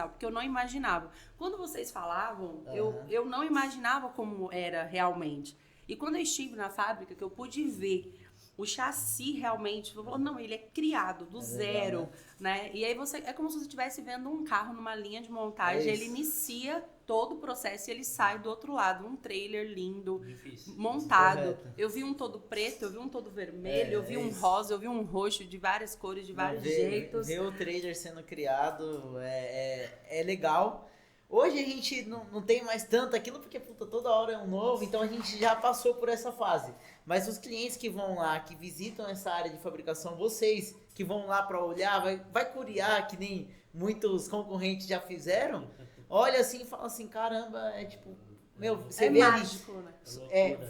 Speaker 1: porque eu não imaginava. Quando vocês falavam, eu não imaginava como era realmente. E quando eu estive na fábrica, que eu pude ver o chassi realmente, não, ele é criado do zero,
Speaker 2: legal,
Speaker 1: né? E aí é como se você estivesse vendo um carro numa linha de montagem,
Speaker 2: É
Speaker 1: ele
Speaker 2: isso.
Speaker 1: inicia todo o processo e ele sai do outro lado, um trailer lindo,
Speaker 4: Difícil.
Speaker 1: montado.
Speaker 2: Correto.
Speaker 1: Eu vi um todo preto, eu vi um todo vermelho, eu vi
Speaker 2: é
Speaker 1: um
Speaker 2: isso.
Speaker 1: rosa, eu vi um roxo, de várias cores, de vários jeitos.
Speaker 2: Ver o trailer sendo criado é legal. Hoje a gente não tem mais tanto aquilo, porque puta, toda hora é um novo, então a gente já passou por essa fase. Mas os clientes que vão lá, que visitam essa área de fabricação, vocês que vão lá para olhar, vai curiar, que nem muitos concorrentes já fizeram, olha assim e fala assim, caramba, é tipo, meu, você
Speaker 1: É
Speaker 2: vê ali,
Speaker 1: mágico, né?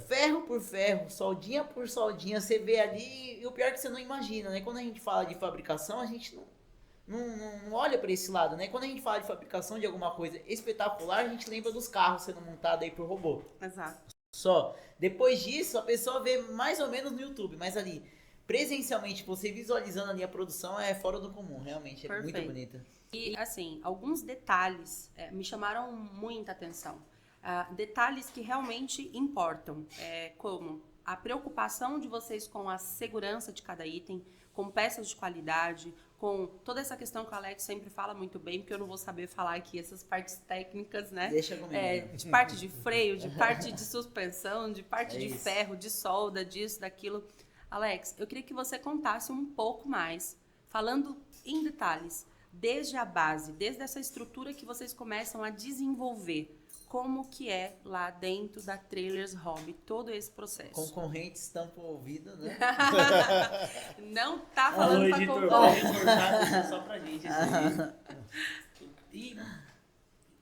Speaker 2: ferro por ferro, soldinha por soldinha, você vê ali, e o pior é que você não imagina, né? Quando a gente fala de fabricação, a gente não olha para esse lado, né? Quando a gente fala de fabricação de alguma coisa espetacular, a gente lembra dos carros sendo montados aí por robô.
Speaker 1: Exato.
Speaker 2: Só. Depois disso, a pessoa vê mais ou menos no YouTube, mas ali, presencialmente, você visualizando ali a produção é fora do comum, realmente, é muito
Speaker 1: Perfeito.
Speaker 2: bonita.
Speaker 1: E, assim, alguns detalhes me chamaram muita atenção. Detalhes que realmente importam, como a preocupação de vocês com a segurança de cada item, com peças de qualidade, com toda essa questão que o Alex sempre fala muito bem, porque eu não vou saber falar aqui essas partes técnicas, né?
Speaker 2: Deixa comigo.
Speaker 1: De parte de freio, de parte de suspensão, de parte de
Speaker 2: isso.
Speaker 1: ferro, de solda, disso, daquilo. Alex, eu queria que você contasse um pouco mais, falando em detalhes, desde a base, desde essa estrutura que vocês começam a desenvolver, como que é lá dentro da Trailers Hobby, todo esse processo.
Speaker 2: Concorrentes tampam o ouvido, né?
Speaker 1: Não tá
Speaker 4: Alô,
Speaker 1: falando pra
Speaker 4: editor,
Speaker 1: concorrer.
Speaker 4: pode cortar, deixa só pra gente esse aí. E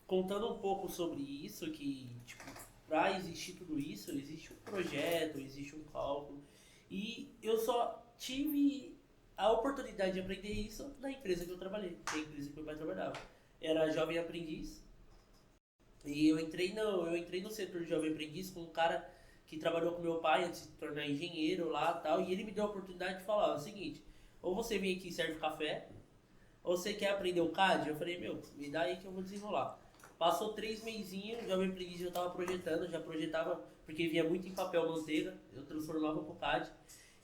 Speaker 4: contando um pouco sobre isso, que tipo, pra existir tudo isso, existe um projeto, existe um cálculo. E eu só tive a oportunidade de aprender isso na empresa que eu trabalhei, que é a empresa que meu pai trabalhava. Era jovem aprendiz. E eu entrei no setor de jovem aprendiz com um cara que trabalhou com meu pai antes de se tornar engenheiro lá e tal. E ele me deu a oportunidade de falar o seguinte: ou você vem aqui e serve café, ou você quer aprender o CAD? Eu falei, meu, me dá aí que eu vou desenrolar. Passou 3 mesinhos, o jovem aprendiz eu tava projetando, já projetava, porque vinha muito em papel manteiga, eu transformava pro CAD.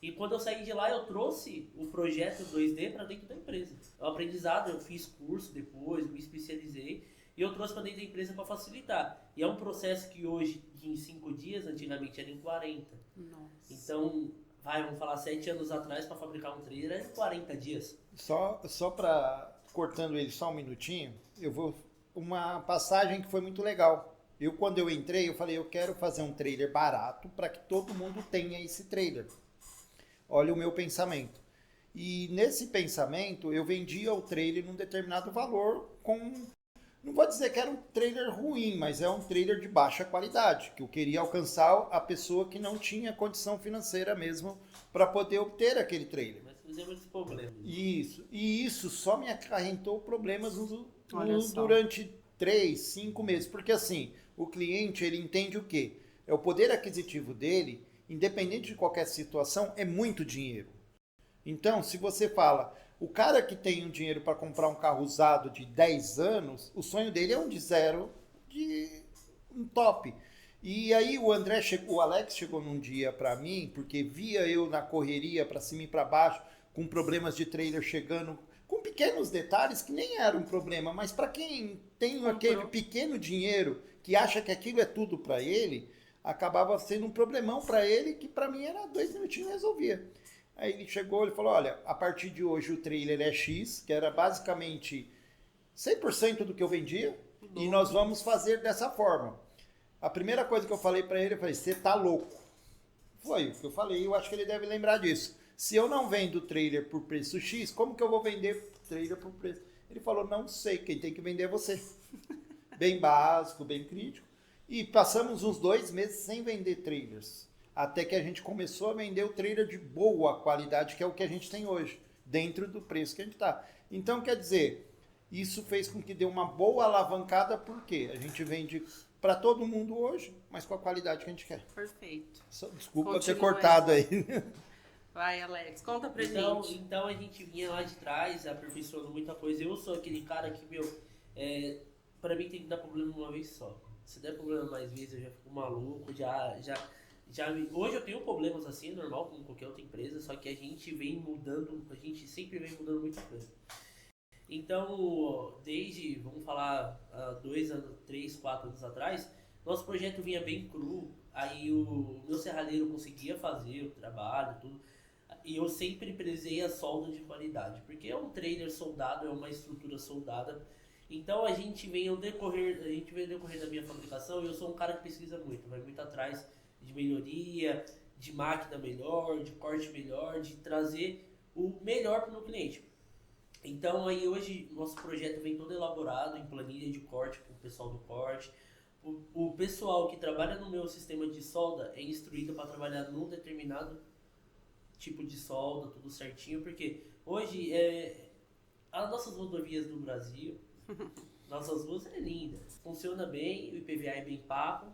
Speaker 4: E quando eu saí de lá, eu trouxe o projeto 2D para dentro da empresa. O aprendizado, eu fiz curso depois, me especializei. E eu trouxe para dentro da empresa para facilitar. E é um processo que hoje, em 5 dias, antigamente era em 40.
Speaker 1: Nossa.
Speaker 4: Então, vamos falar, 7 anos atrás, para fabricar um trailer era em 40 dias.
Speaker 3: Só para cortando ele só um minutinho, eu vou uma passagem que foi muito legal. Quando eu entrei, eu falei, eu quero fazer um trailer barato para que todo mundo tenha esse trailer. Olha o meu pensamento. E nesse pensamento, eu vendia o trailer num determinado valor com... Não vou dizer que era um trailer ruim, mas é um trailer de baixa qualidade, que eu queria alcançar a pessoa que não tinha condição financeira mesmo para poder obter aquele trailer.
Speaker 4: Mas fizemos esse problema.
Speaker 3: Isso. E isso só me acarretou problemas
Speaker 1: Olha só.
Speaker 3: durante 3, 5 meses. Porque assim, o cliente ele entende o quê? É o poder aquisitivo dele, independente de qualquer situação, é muito dinheiro. Então, se você fala... O cara que tem um dinheiro para comprar um carro usado de 10 anos, o sonho dele é um de zero, de um top. E aí o Alex chegou num dia para mim, porque via eu na correria para cima e para baixo, com problemas de trailer chegando, com pequenos detalhes que nem era um problema, mas para quem tem aquele pequeno dinheiro, que acha que aquilo é tudo para ele, acabava sendo um problemão para ele, que para mim era 2 minutinhos e resolvia. Aí ele chegou e falou, olha, a partir de hoje o trailer é X, que era basicamente 100% do que eu vendia, e nós vamos fazer dessa forma. A primeira coisa que eu falei para ele, eu falei, você tá louco. Foi o que eu falei, eu acho que ele deve lembrar disso. Se eu não vendo trailer por preço X, como que eu vou vender trailer por preço? Ele falou, não sei, quem tem que vender é você. Bem básico, bem crítico. E passamos uns 2 meses sem vender trailers. Até que a gente começou a vender o trailer de boa qualidade, que é o que a gente tem hoje, dentro do preço que a gente está. Então, quer dizer, isso fez com que dê uma boa alavancada, porque a gente vende para todo mundo hoje, mas com a qualidade que a gente quer.
Speaker 1: Perfeito.
Speaker 3: Desculpa
Speaker 1: Continua
Speaker 3: ter cortado aí.
Speaker 1: Vai, Alex, conta pra gente.
Speaker 4: Então a gente vinha lá de trás, aperfeiçoando muita coisa. Eu sou aquele cara que, pra mim tem que dar problema uma vez só. Se der problema mais vezes, eu já fico maluco, Hoje eu tenho problemas assim, normal, como qualquer outra empresa, só que a gente sempre vem mudando muita coisa. Então, vamos falar, há 2 anos, 3, 4 anos atrás, nosso projeto vinha bem cru, aí o meu serralheiro conseguia fazer o trabalho, tudo, e eu sempre prezei a solda de qualidade, porque é um trailer soldado, é uma estrutura soldada. Então a gente vem ao decorrer da minha fabricação, e eu sou um cara que pesquisa muito, vai muito atrás de melhoria, de máquina melhor, de corte melhor, de trazer o melhor para o meu cliente. Então aí hoje nosso projeto vem todo elaborado em planilha de corte para o pessoal do corte. O pessoal que trabalha no meu sistema de solda é instruído para trabalhar num determinado tipo de solda, tudo certinho, porque hoje as nossas rodovias do Brasil, nossas ruas é linda, funciona bem, o IPVA é bem pago,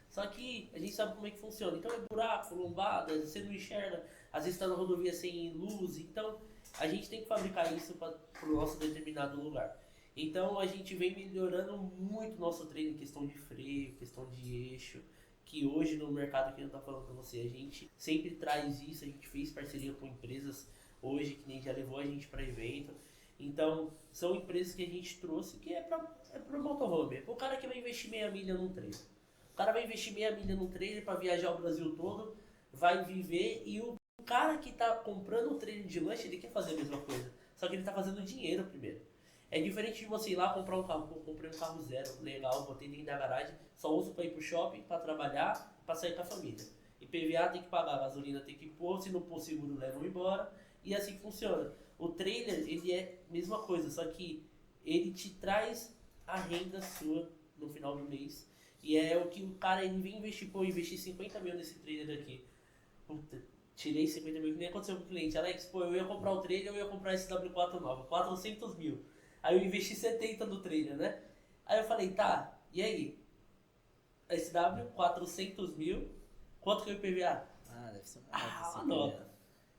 Speaker 4: só que a gente sabe como é que funciona. Então é buraco, lombada, você não enxerga, às vezes está na rodovia sem luz, então a gente tem que fabricar isso para o nosso determinado lugar. Então a gente vem melhorando muito nosso treino em questão de freio, questão de eixo, que hoje no mercado que eu estou falando para você, a gente sempre traz isso, a gente fez parceria com empresas hoje que nem já levou a gente para evento. Então são empresas que a gente trouxe que é para o motorhome, é para o cara que vai investir meia milha num trailer. O cara vai investir meia milha num trailer para viajar o Brasil todo, vai viver, e o cara que está comprando um trailer de lanche, ele quer fazer a mesma coisa, só que ele está fazendo dinheiro primeiro. É diferente de você ir lá comprar um carro. Pô, comprei um carro zero, legal, botei dentro da garagem, só uso para ir pro shopping, para trabalhar, para sair com a família. IPVA tem que pagar, gasolina tem que pôr, se não pôr seguro levam embora, e assim que funciona. O trailer, ele é a mesma coisa, só que ele te traz a renda sua no final do mês, e é o que o cara ele vem investir. Pô, eu investi 50 mil nesse trailer aqui. Puta, tirei 50 mil, que nem aconteceu com o cliente. Alex, pô, eu ia comprar o trailer, eu ia comprar esse W4 nova, 400 mil. Aí eu investi 70 no trailer, né? Aí eu falei, tá, e aí? SW, 400 mil, quanto que é o IPVA?
Speaker 2: Deve ser
Speaker 4: uma nota.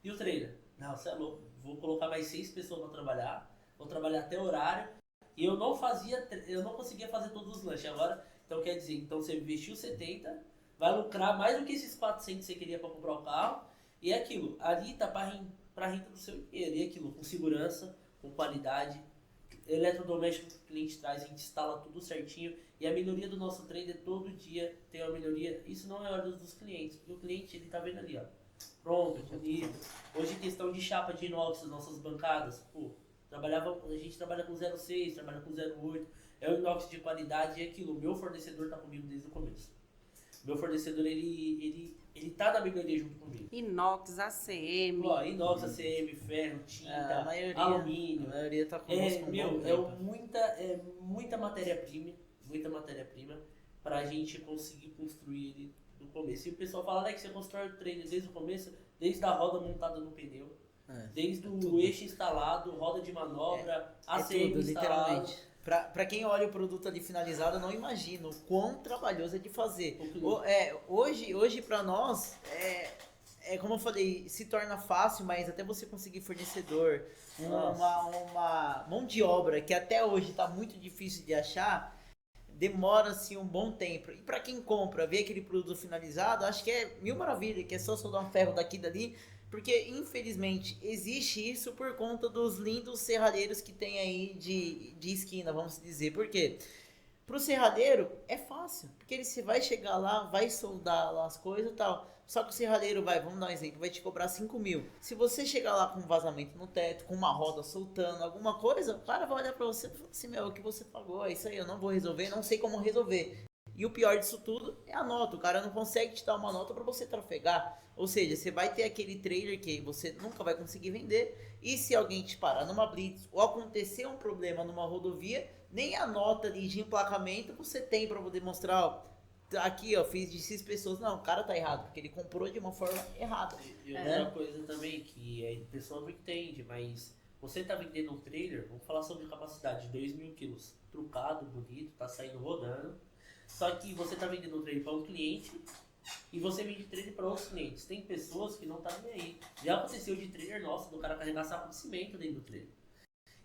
Speaker 4: E o trailer? Não, você é louco, vou colocar mais 6 pessoas pra trabalhar, vou trabalhar até horário, e eu não conseguia fazer todos os lanches. Agora, então quer dizer, então você investiu 70, vai lucrar mais do que esses 400 que você queria pra comprar o carro, e é aquilo, ali tá pra renda do seu dinheiro, e é aquilo, com segurança, com qualidade. Eletrodoméstico que o cliente traz, a gente instala tudo certinho, e a melhoria do nosso trader todo dia tem uma melhoria. Isso não é ordem dos clientes, e o cliente ele tá vendo ali, ó, pronto, bonito. Hoje questão de chapa de inox, as nossas bancadas, pô, a gente trabalha com 0,6, trabalha com 0,8, é um inox de qualidade, e aquilo, o meu fornecedor tá comigo desde o começo. Meu fornecedor, ele tá na melhoria junto comigo.
Speaker 1: Inox, ACM.
Speaker 4: Ó, inox, ACM, ferro, tinta, alumínio.
Speaker 2: A maioria tá conosco com
Speaker 4: muita matéria-prima pra gente conseguir construir ele do começo. E o pessoal fala, Alex, você constrói o trailer desde o começo, desde a roda montada no pneu, desde o eixo instalado, roda de manobra, ACM
Speaker 2: tudo,
Speaker 4: instalado.
Speaker 2: literalmente. Pra quem olha o produto ali finalizado, não imagina o quão trabalhoso é de fazer. Hoje pra nós, como eu falei, se torna fácil, mas até você conseguir fornecedor, uma mão de obra que até hoje tá muito difícil de achar, demora-se um bom tempo. E pra quem compra, vê aquele produto finalizado, acho que é mil maravilhas, que é só soldar um ferro daqui e dali. Porque, infelizmente, existe isso por conta dos lindos serralheiros que tem aí de esquina, vamos dizer. Por quê? Pro serralheiro é fácil, porque ele vai chegar lá, vai soldar lá as coisas e tal. Só que o serralheiro vamos dar um exemplo, vai te cobrar 5 mil. Se você chegar lá com um vazamento no teto, com uma roda soltando, alguma coisa, o cara vai olhar pra você e falar assim, meu, o que você pagou? É isso aí, eu não vou resolver, não sei como resolver. E o pior disso tudo é a nota. O cara não consegue te dar uma nota para você trafegar. Ou seja, você vai ter aquele trailer que você nunca vai conseguir vender. E se alguém te parar numa blitz ou acontecer um problema numa rodovia, nem a nota ali de emplacamento você tem para poder mostrar, ó, aqui, ó, fiz de 6 pessoas. Não, o cara tá errado, porque ele comprou de uma forma errada.
Speaker 4: E outra coisa também, que a pessoa não entende, mas você tá vendendo um trailer, vamos falar sobre capacidade, 2.000 quilos, trucado, bonito, tá saindo rodando. Só que você tá vendendo um trailer para um cliente e você vende trailer para outros clientes. Tem pessoas que não tá nem aí. Já aconteceu de trailer nosso, do cara carregar saco de cimento dentro do trailer.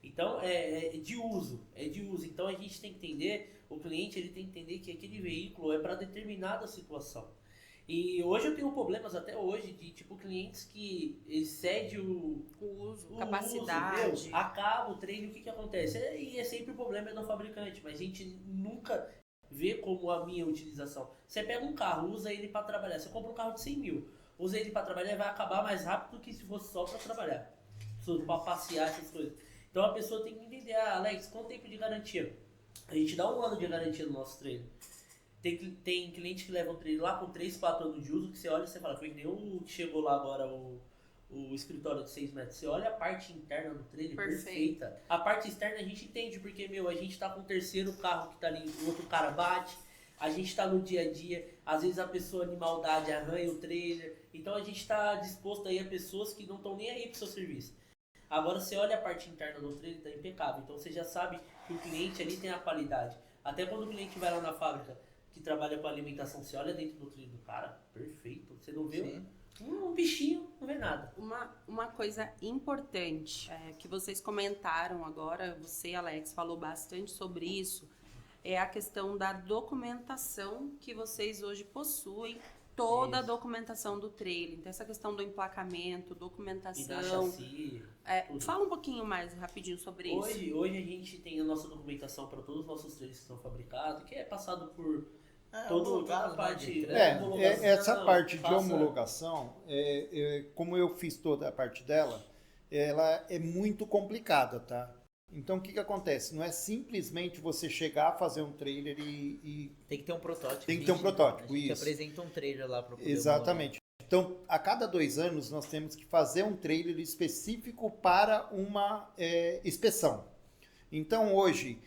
Speaker 4: Então é de uso. Então a gente tem que entender, o cliente ele tem que entender que aquele veículo é para determinada situação. E hoje eu tenho problemas até hoje de, tipo, clientes que excede
Speaker 1: O uso,
Speaker 4: o
Speaker 1: capacidade.
Speaker 4: uso, acaba o treino, o que acontece? E é sempre o problema do fabricante, mas a gente nunca vê como a minha utilização. Você pega um carro, usa ele para trabalhar, você compra um carro de 100 mil, usa ele para trabalhar e vai acabar mais rápido do que se fosse só para trabalhar, para passear, essas coisas. Então a pessoa tem que entender, Alex, quanto tempo de garantia? A gente dá 1 ano de garantia no nosso treino. Tem cliente que leva um treino lá com 3, 4 anos de uso, que você olha e você fala, foi que nem o que chegou lá agora, o escritório de 6 metros. Você olha a parte interna do trailer, perfeita. A parte externa a gente entende, porque, a gente tá com o terceiro carro que tá ali, o outro cara bate, a gente tá no dia a dia, às vezes a pessoa de maldade arranha o trailer, então a gente tá disposto aí a pessoas que não estão nem aí pro seu serviço. Agora você olha a parte interna do trailer, tá impecável, então você já sabe que o cliente ali tem a qualidade. Até quando o cliente vai lá na fábrica, que trabalha com alimentação, você olha dentro do trailer do cara, perfeito, você não vê um bichinho, não vê nada.
Speaker 1: Uma coisa importante que vocês comentaram agora, você, Alex, falou bastante sobre isso, é a questão da documentação que vocês hoje possuem, toda a documentação do trailer. Então, essa questão do emplacamento, documentação.
Speaker 4: E da chassi.
Speaker 1: Fala um pouquinho mais rapidinho sobre isso.
Speaker 4: Hoje a gente tem a nossa documentação para todos os nossos trailers que são fabricados, que é passado por toda a parte.
Speaker 3: Essa parte de homologação, como eu fiz toda a parte dela, ela é muito complicada, tá? Então, o que acontece? Não é simplesmente você chegar, fazer um trailer e...
Speaker 2: Tem que ter um protótipo.
Speaker 3: Tem que ter um protótipo,
Speaker 2: a gente
Speaker 3: isso.
Speaker 2: apresenta um trailer lá para poder
Speaker 3: Exatamente. Então, a cada 2 anos, nós temos que fazer um trailer específico para uma inspeção. Então, hoje,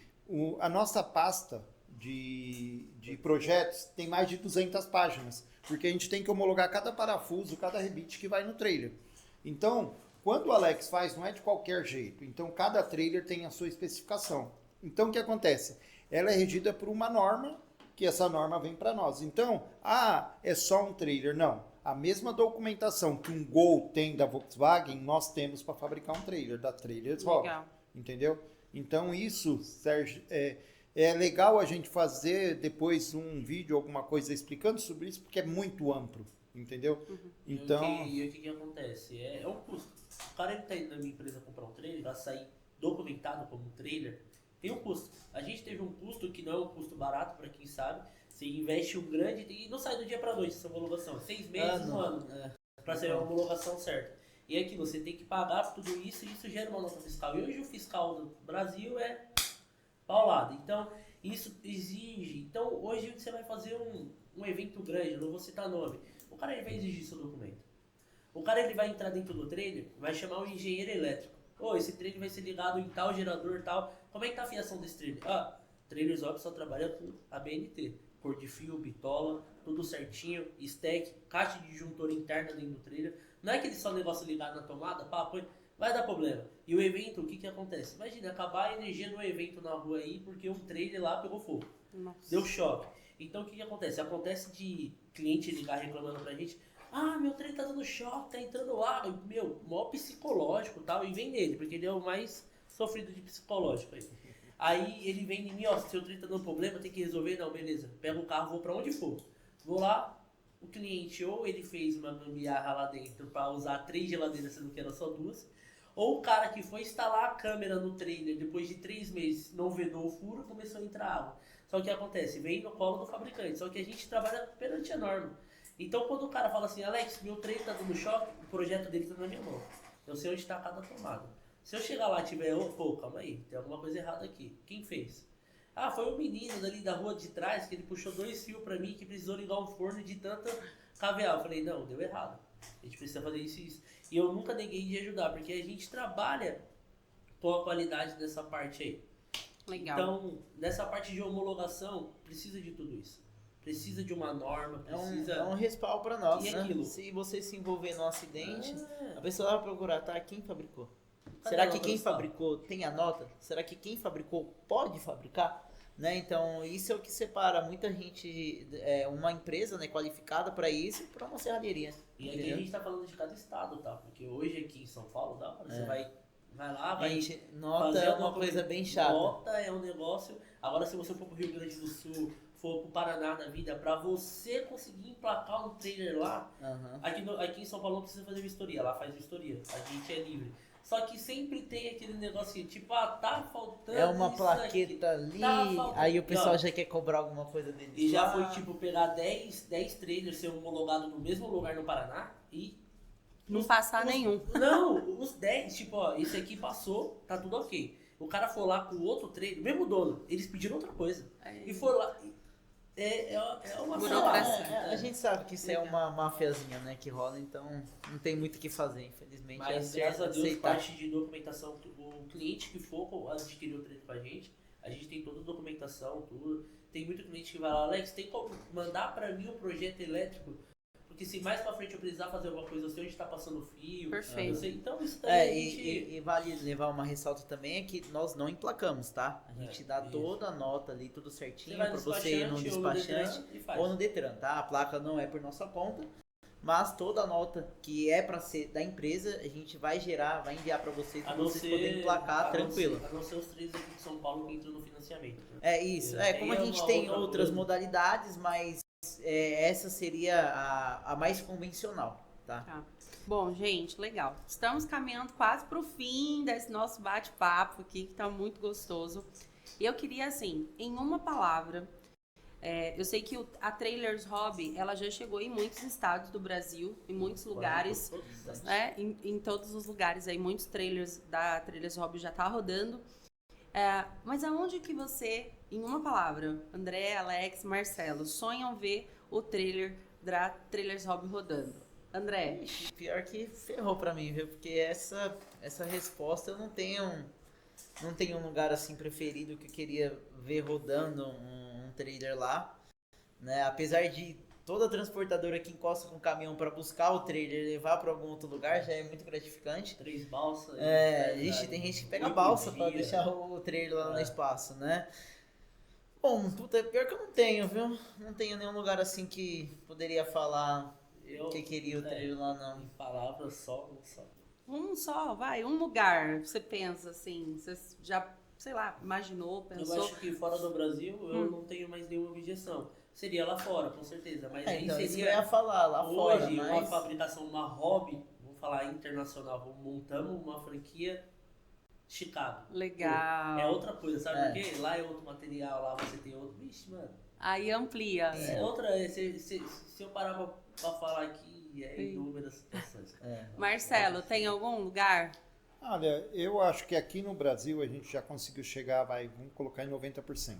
Speaker 3: a nossa pasta de projetos tem mais de 200 páginas, porque a gente tem que homologar cada parafuso, cada rebite que vai no trailer. Então, quando o Alex faz, não é de qualquer jeito. Então, cada trailer tem a sua especificação. Então, o que acontece? Ela é regida por uma norma, que essa norma vem para nós. Então, é só um trailer. Não. A mesma documentação que um Gol tem da Volkswagen, nós temos para fabricar um trailer, da Trailers Hall. Entendeu? Então, isso, Sérgio, é legal a gente fazer depois um vídeo, alguma coisa explicando sobre isso, porque é muito amplo. Entendeu? Então...
Speaker 4: E o que acontece? É um custo. O cara tá indo na minha empresa comprar um trailer, vai sair documentado como um trailer, tem um custo. A gente teve um custo que não é um custo barato, para quem sabe. Você investe um grande e não sai do dia para noite essa homologação. 6 meses, 1 ano, para ser a homologação certa. E é que você tem que pagar por tudo isso e isso gera uma nota fiscal. E hoje o fiscal do Brasil é paulado. Então, isso exige. Então, hoje você vai fazer um evento grande, não vou citar nome. O cara ele vai exigir seu documento. O cara ele vai entrar dentro do trailer, vai chamar um engenheiro elétrico. Esse trailer vai ser ligado em tal gerador, tal. Como é que tá a fiação desse trailer? Trailers Op só trabalha com ABNT. Cor de fio, bitola, tudo certinho, stack, caixa de disjuntor interna dentro do trailer. Não é aquele só negócio ligado na tomada, põe, vai dar problema. E o evento, o que acontece? Imagina, acabar a energia do evento na rua aí, porque um trailer lá pegou fogo.
Speaker 1: Nossa.
Speaker 4: Deu choque. Então o que acontece? Acontece de cliente ligar reclamando pra gente, meu trem tá dando choque, tá entrando água, mó psicológico e tal, e vem nele, porque ele é o mais sofrido de psicológico aí. Aí ele vem em mim, se seu trem tá dando problema, tem que resolver, não, beleza, pega o carro, vou pra onde for. Vou lá, o cliente ou ele fez uma gambiarra lá dentro pra usar 3 geladeiras, sendo que era só 2, ou o cara que foi instalar a câmera no trailer, depois de 3 meses, não vedou o furo, começou a entrar água. Só que o que acontece? Vem no colo do fabricante, só que a gente trabalha perante a norma. Então quando o cara fala assim, Alex, meu trem tá dando choque, o projeto dele tá na minha mão. Eu sei onde está cada tomada. Se eu chegar lá e tiver, calma aí, tem alguma coisa errada aqui. Quem fez? Foi o menino dali da rua de trás, que ele puxou 2 fios pra mim, que precisou ligar um forno de tanta caveal. Eu falei, não, deu errado. A gente precisa fazer isso e isso. E eu nunca neguei de ajudar, porque a gente trabalha com a qualidade dessa parte aí.
Speaker 1: Legal.
Speaker 4: Então, nessa parte de homologação, precisa de tudo isso. Precisa de uma norma, precisa...
Speaker 2: É um respaldo para nós,
Speaker 4: né? Aquilo?
Speaker 2: Se você se envolver num acidente, a pessoa vai procurar, quem fabricou? Será que quem fabricou tem a nota? Será que quem fabricou pode fabricar? Né? Então, isso é o que separa muita gente, uma empresa, né, qualificada para isso, para uma serralheria.
Speaker 4: E aqui a gente tá falando de cada estado, tá? Porque hoje aqui em São Paulo, você vai lá, vai...
Speaker 2: Nota é uma coisa bem chata.
Speaker 4: Nota é um negócio... Agora, se você for pro Rio Grande do Sul, for pro Paraná da vida, pra você conseguir emplacar um trailer lá,
Speaker 2: Aham.
Speaker 4: aqui em São Paulo não precisa fazer vistoria, lá faz vistoria, a gente é livre. Só que sempre tem aquele negocinho, tipo, tá faltando
Speaker 2: É uma
Speaker 4: isso
Speaker 2: plaqueta
Speaker 4: aqui,
Speaker 2: ali,
Speaker 4: tá faltando
Speaker 2: aí o
Speaker 4: aqui,
Speaker 2: pessoal
Speaker 4: ó.
Speaker 2: já quer cobrar alguma coisa deles.
Speaker 4: E já
Speaker 2: lá.
Speaker 4: foi, tipo, pegar 10 trailers, ser homologado no mesmo lugar no Paraná e...
Speaker 1: Não passar nenhum.
Speaker 4: Não, os 10, tipo, ó, esse aqui passou, tá tudo ok. O cara foi lá com o outro trailer, mesmo dono, eles pediram outra coisa. E foram lá... É uma
Speaker 1: Burocracia.
Speaker 4: salada.
Speaker 2: A gente sabe que isso é
Speaker 1: Legal.
Speaker 2: uma mafiazinha, né, que rola, então não tem muito o que fazer, infelizmente.
Speaker 4: Mas
Speaker 2: é
Speaker 4: graças a Deus,
Speaker 2: aceitar.
Speaker 4: parte de documentação, o cliente que for adquirir o trailer com a gente tem toda a documentação, tudo. Tem muito cliente que vai lá, Alex, tem como mandar pra mim um projeto elétrico? Porque se mais pra frente eu precisar fazer alguma coisa, eu sei onde tá passando o fio.
Speaker 1: Perfeito.
Speaker 4: Eu sei, então isso também a gente...
Speaker 2: E vale levar uma ressalta também, é que nós não emplacamos, tá? A gente dá
Speaker 4: isso.
Speaker 2: toda a nota ali, tudo certinho,
Speaker 4: vai
Speaker 2: pra
Speaker 4: no
Speaker 2: você ir no despachante
Speaker 4: Detran e faz.
Speaker 2: ou no Detran, tá? A placa não é por nossa conta, mas toda a nota que é pra ser da empresa, a gente vai gerar, vai enviar pra vocês, pra vocês poderem emplacar tranquilo.
Speaker 4: A não ser os três aqui de São Paulo que entram no financiamento. Né?
Speaker 2: É isso, como a
Speaker 4: Aí é
Speaker 2: gente
Speaker 4: uma
Speaker 2: tem
Speaker 4: outra
Speaker 2: outras
Speaker 4: coisa.
Speaker 2: modalidades, mas essa seria a mais convencional, tá?
Speaker 1: Tá. Bom, gente, legal. Estamos caminhando quase para o fim desse nosso bate-papo aqui, que tá muito gostoso. E eu queria, assim, em uma palavra, eu sei que a Trailers Hobby, ela já chegou em muitos estados do Brasil, em muitos lugares, né? Em todos os lugares aí, muitos trailers da Trailers Hobby já tá rodando. Mas aonde que você, em uma palavra, André, Alex, Marcelo, sonham ver o trailer da Trailers Hobby rodando? André?
Speaker 2: Ixi, pior que ferrou pra mim, viu? Porque essa resposta eu não tenho um lugar assim preferido que eu queria ver rodando um trailer lá, né? Apesar de toda transportadora que encosta com o caminhão pra buscar o trailer e levar pra algum outro lugar já é muito gratificante.
Speaker 4: 3 balsas.
Speaker 2: Ixi, tem gente que pega balsa pra deixar o trailer lá no espaço, né? Bom, puta, pior que eu não tenho, viu? Não tenho nenhum lugar assim que poderia falar que queria o trailer lá, não.
Speaker 4: Em palavras só.
Speaker 1: Um só, vai, um lugar, você pensa assim, você já, sei lá, imaginou,
Speaker 4: Eu
Speaker 1: pensou.
Speaker 4: acho que fora do Brasil eu não tenho mais nenhuma objeção. Seria lá fora, com certeza. Mas aí
Speaker 2: Então, isso que eu
Speaker 4: seria
Speaker 2: ia falar lá fora,
Speaker 4: hoje uma
Speaker 2: mas...
Speaker 4: fabricação, uma hobby, vamos falar internacional, montamos uma franquia Chicago.
Speaker 1: Legal.
Speaker 4: É outra coisa, sabe por quê? Lá é outro material, lá você tem outro. Vixe, mano.
Speaker 1: Aí amplia.
Speaker 4: É outra. Se eu parar pra falar aqui, inúmeras situações.
Speaker 1: Marcelo, tem algum lugar?
Speaker 3: Olha, eu acho que aqui no Brasil a gente já conseguiu chegar, vamos colocar em 90%.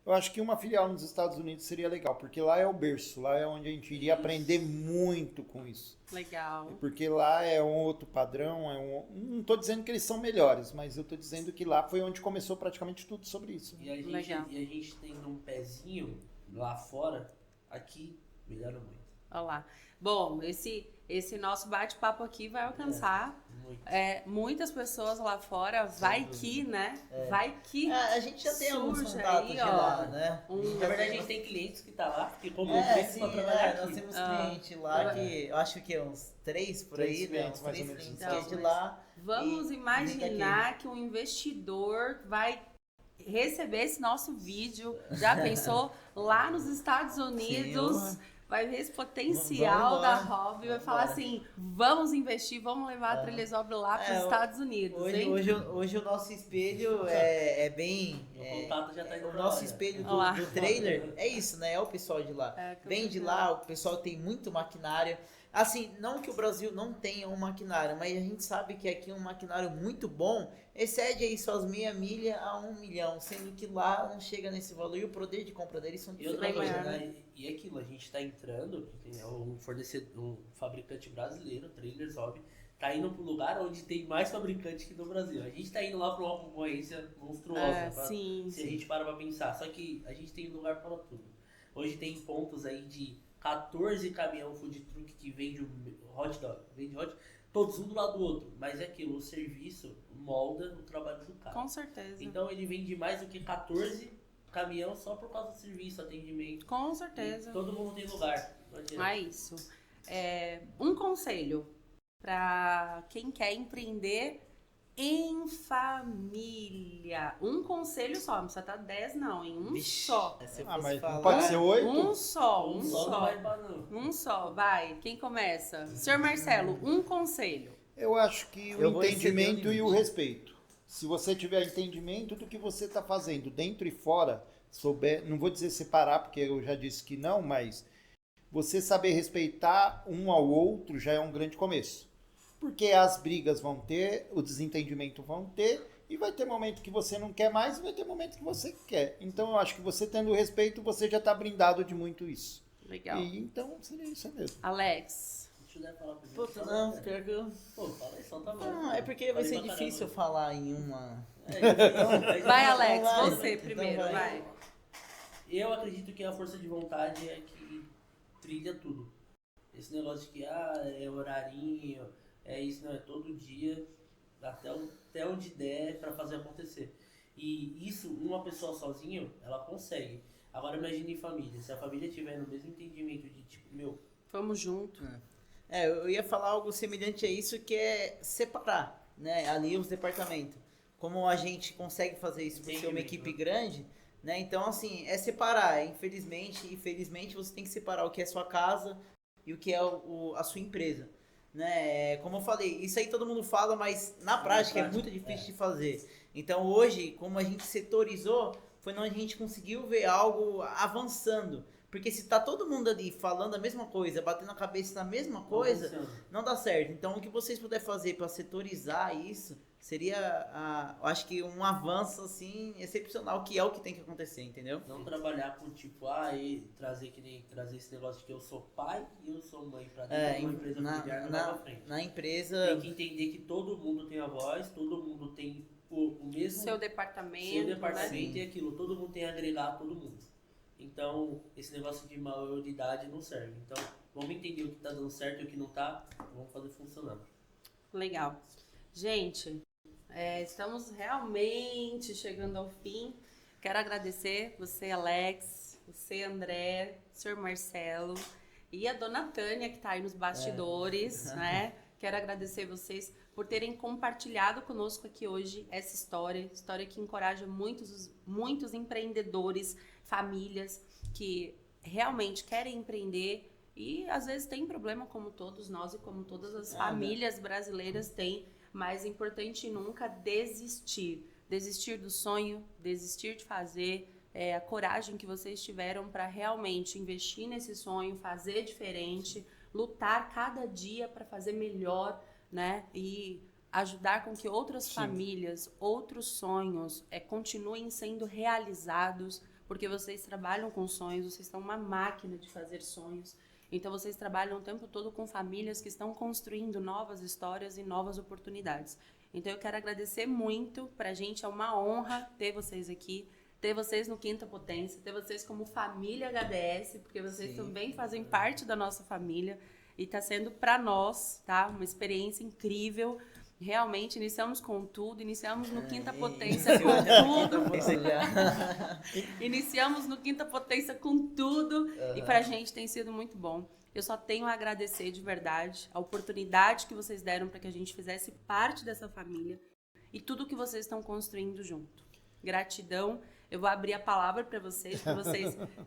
Speaker 3: Eu acho que uma filial nos Estados Unidos seria legal, porque lá é o berço, lá é onde a gente iria aprender muito com isso.
Speaker 1: Legal.
Speaker 3: Porque lá é um outro padrão, não estou dizendo que eles são melhores, mas eu estou dizendo que lá foi onde começou praticamente tudo sobre isso.
Speaker 4: E a gente tem um pezinho lá fora, aqui melhora muito.
Speaker 1: Olha lá. Bom, esse nosso bate-papo aqui vai alcançar muitas pessoas lá fora. Vai que, né? Vai que.
Speaker 2: A gente já tem alguns
Speaker 1: surge
Speaker 2: contatos
Speaker 1: aí,
Speaker 2: de
Speaker 1: ó,
Speaker 2: lá, né?
Speaker 4: Na verdade, a gente tem clientes que tá lá, que compram clientes
Speaker 2: Sim,
Speaker 4: pra trabalhar
Speaker 2: nós
Speaker 4: aqui.
Speaker 2: temos clientes lá que, eu acho que uns 3 por aí,
Speaker 3: Três
Speaker 2: né?
Speaker 3: clientes,
Speaker 2: Uns
Speaker 3: mais
Speaker 2: 3
Speaker 3: ou menos.
Speaker 2: clientes
Speaker 1: Então,
Speaker 2: que é de
Speaker 1: mas
Speaker 2: lá.
Speaker 1: Vamos
Speaker 2: E
Speaker 1: imaginar que um investidor vai receber esse nosso vídeo. Já pensou? Lá nos Estados Unidos. Vai ver esse potencial
Speaker 2: Vamos
Speaker 1: da
Speaker 2: embora.
Speaker 1: hobby, vai falar assim, vamos investir, vamos levar a Trailers Hobby lá para os Estados Unidos, hein?
Speaker 2: Hoje o nosso espelho é bem...
Speaker 4: O contato já tá indo
Speaker 2: o
Speaker 4: pra
Speaker 2: nosso
Speaker 4: lá, já.
Speaker 2: espelho
Speaker 1: Olá.
Speaker 2: do trailer é isso, né? É o pessoal de lá.
Speaker 1: Com
Speaker 2: Vem de
Speaker 1: certeza.
Speaker 2: lá, o pessoal tem muito maquinário. Assim, não que o Brasil não tenha um maquinário, mas a gente sabe que aqui um maquinário muito bom excede aí suas meia milha a 1 milhão, sendo que lá não chega nesse valor e o poder de compra deles são
Speaker 4: E outra
Speaker 2: diferentes,
Speaker 4: coisa,
Speaker 2: né?
Speaker 4: né? E aquilo, a gente tá entrando, é um fornecedor, um fabricante brasileiro, Trailers Hobby, tá indo pro lugar onde tem mais fabricante que no Brasil. A gente tá indo lá pra uma concorrência monstruosa.
Speaker 1: Sim,
Speaker 4: se a gente para pra pensar. Só que a gente tem lugar para tudo. Hoje tem pontos aí de 14 caminhão food truck que vende hot dog, todos um do lado do outro. Mas é aquilo, o serviço molda o trabalho do cara.
Speaker 1: Com certeza.
Speaker 4: Então ele vende mais do que 14 caminhão só por causa do serviço, atendimento.
Speaker 1: Com certeza.
Speaker 4: E todo mundo tem lugar. Não adianta.
Speaker 1: É isso. Um conselho para quem quer empreender em família. Um conselho só, não precisa estar 10 não, em um
Speaker 2: Vixe,
Speaker 1: só.
Speaker 2: se eu
Speaker 3: Ah,
Speaker 2: fosse
Speaker 3: mas
Speaker 2: falar...
Speaker 3: não pode ser 8?
Speaker 1: Um só, um
Speaker 4: Só não
Speaker 1: só.
Speaker 4: vai pra não.
Speaker 1: Um só, vai. Quem começa? Senhor Marcelo, um conselho.
Speaker 3: Eu acho que
Speaker 2: Eu
Speaker 3: o
Speaker 2: vou exceder o
Speaker 3: entendimento e o
Speaker 2: limite.
Speaker 3: respeito. Se você tiver entendimento do que você está fazendo dentro e fora, souber, não vou dizer separar, porque eu já disse que não, mas você saber respeitar um ao outro já é um grande começo. Porque as brigas vão ter, o desentendimento vão ter, e vai ter momento que você não quer mais, e vai ter momento que você quer. Então eu acho que você tendo respeito, você já está brindado de muito isso.
Speaker 1: Legal.
Speaker 3: E então seria isso mesmo.
Speaker 1: Alex.
Speaker 4: Deixa eu dar falar primeiro.
Speaker 2: Puta, não, pior que eu...
Speaker 4: Pô, fala aí, solta a voz.
Speaker 2: Não, é porque vai
Speaker 4: Falei
Speaker 2: ser
Speaker 4: pra
Speaker 2: difícil eu
Speaker 4: caramba.
Speaker 2: falar em uma...
Speaker 1: Vai, Alex,
Speaker 2: vai,
Speaker 1: você
Speaker 2: então
Speaker 1: primeiro,
Speaker 2: vai.
Speaker 1: vai.
Speaker 4: Eu acredito que a força de vontade é que trilha tudo. Esse negócio de que é horarinho, é isso, não, é todo dia, até onde der pra fazer acontecer. E isso, uma pessoa sozinha, ela consegue. Agora imagine em família, se a família tiver no mesmo entendimento de tipo, meu,
Speaker 1: Vamos junto.
Speaker 2: Eu ia falar algo semelhante a isso, que é separar, né, ali os departamentos. Como a gente consegue fazer isso por ser uma
Speaker 4: Entendimento,
Speaker 2: equipe
Speaker 4: né?
Speaker 2: grande, né? Então, assim, é separar. Infelizmente e felizmente, você tem que separar o que é sua casa e o que é a sua empresa, né? Como eu falei, isso aí todo mundo fala, mas na prática é muito difícil de fazer. Então, hoje, como a gente setorizou, foi onde a gente conseguiu ver algo avançando. Porque se tá todo mundo ali falando a mesma coisa, batendo a cabeça na mesma coisa,
Speaker 4: funciona.
Speaker 2: não dá certo. Então, o que vocês puderem fazer para setorizar isso seria, eu acho que um avanço assim excepcional, que é o que tem que acontecer, entendeu?
Speaker 4: Não trabalhar com tipo, e trazer esse negócio de que eu sou pai e eu sou mãe pra dentro de uma empresa familiar não vai pra frente.
Speaker 2: na empresa.
Speaker 4: Tem que entender que todo mundo tem a voz, todo mundo tem o mesmo
Speaker 1: Seu departamento.
Speaker 4: seu departamento
Speaker 1: Né?
Speaker 4: e aquilo, todo mundo tem a agregar todo mundo. Então, esse negócio de maioridade não serve. Então, vamos entender o que tá dando certo e o que não tá, vamos fazer funcionando.
Speaker 1: Legal. Gente, estamos realmente chegando ao fim. Quero agradecer você, Alex, você, André, o senhor Marcelo e a dona Tânia, que está aí nos bastidores, né? Quero agradecer vocês por terem compartilhado conosco aqui hoje essa história que encoraja muitos empreendedores, famílias que realmente querem empreender e às vezes tem problema como todos nós e como todas as famílias brasileiras têm, mas é importante nunca desistir do sonho, desistir de fazer, a coragem que vocês tiveram para realmente investir nesse sonho, fazer diferente, lutar cada dia para fazer melhor, né? E ajudar com que outras famílias, outros sonhos continuem sendo realizados, porque vocês trabalham com sonhos, vocês estão uma máquina de fazer sonhos. Então, vocês trabalham o tempo todo com famílias que estão construindo novas histórias e novas oportunidades. Então, eu quero agradecer muito. Pra gente é uma honra ter vocês aqui, ter vocês no Quinta Potência, ter vocês como família HDS, porque vocês também fazem parte da nossa família. E está sendo para nós, tá? Uma experiência incrível. Realmente, iniciamos com tudo, iniciamos no Quinta Potência com tudo. Iniciamos no Quinta Potência com tudo e pra gente tem sido muito bom. Eu só tenho a agradecer de verdade a oportunidade que vocês deram para que a gente fizesse parte dessa família e tudo que vocês estão construindo junto. Gratidão. Eu vou abrir a palavra para vocês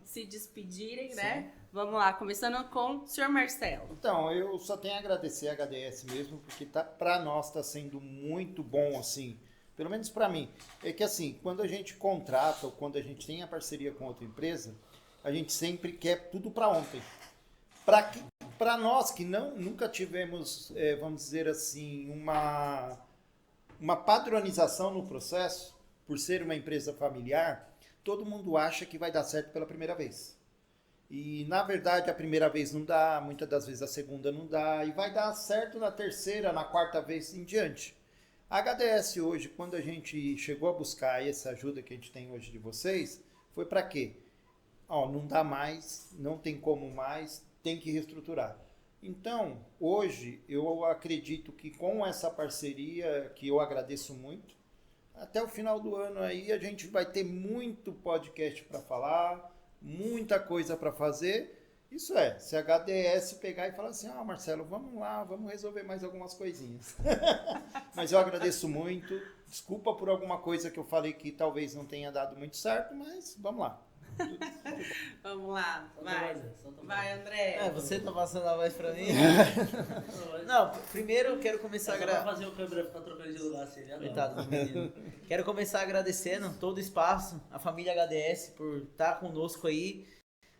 Speaker 1: se despedirem, né? Vamos lá, começando com o senhor Marcelo.
Speaker 3: Então, eu só tenho a agradecer a HDS mesmo, porque para nós está sendo muito bom, assim, pelo menos para mim. É que assim, quando a gente contrata ou quando a gente tem a parceria com outra empresa, a gente sempre quer tudo para ontem. Para nós que nunca tivemos, vamos dizer assim, uma padronização no processo, por ser uma empresa familiar, todo mundo acha que vai dar certo pela primeira vez. E, na verdade, a primeira vez não dá, muitas das vezes a segunda não dá, e vai dar certo na terceira, na quarta vez em diante. A HDS hoje, quando a gente chegou a buscar essa ajuda que a gente tem hoje de vocês, foi para quê? Não dá mais, não tem como mais, tem que reestruturar. Então, hoje, eu acredito que com essa parceria, que eu agradeço muito, até o final do ano aí a gente vai ter muito podcast para falar, muita coisa para fazer Isso é, se a HDS pegar e falar assim, Marcelo, vamos lá, vamos resolver mais algumas coisinhas. Mas eu agradeço muito. Desculpa por alguma coisa que eu falei que talvez não tenha dado muito certo, mas vamos lá.
Speaker 1: Vamos lá,
Speaker 4: Solta
Speaker 1: vai.
Speaker 4: mais, solta mais.
Speaker 1: Vai, André.
Speaker 2: Você tá passando a voz pra mim? Não, primeiro eu quero começar
Speaker 4: Só pra fazer o câmera ficar trocando de lugar assim, né?
Speaker 2: Coitado do menino. Quero começar agradecendo todo o espaço, a família HDS, por estar conosco aí.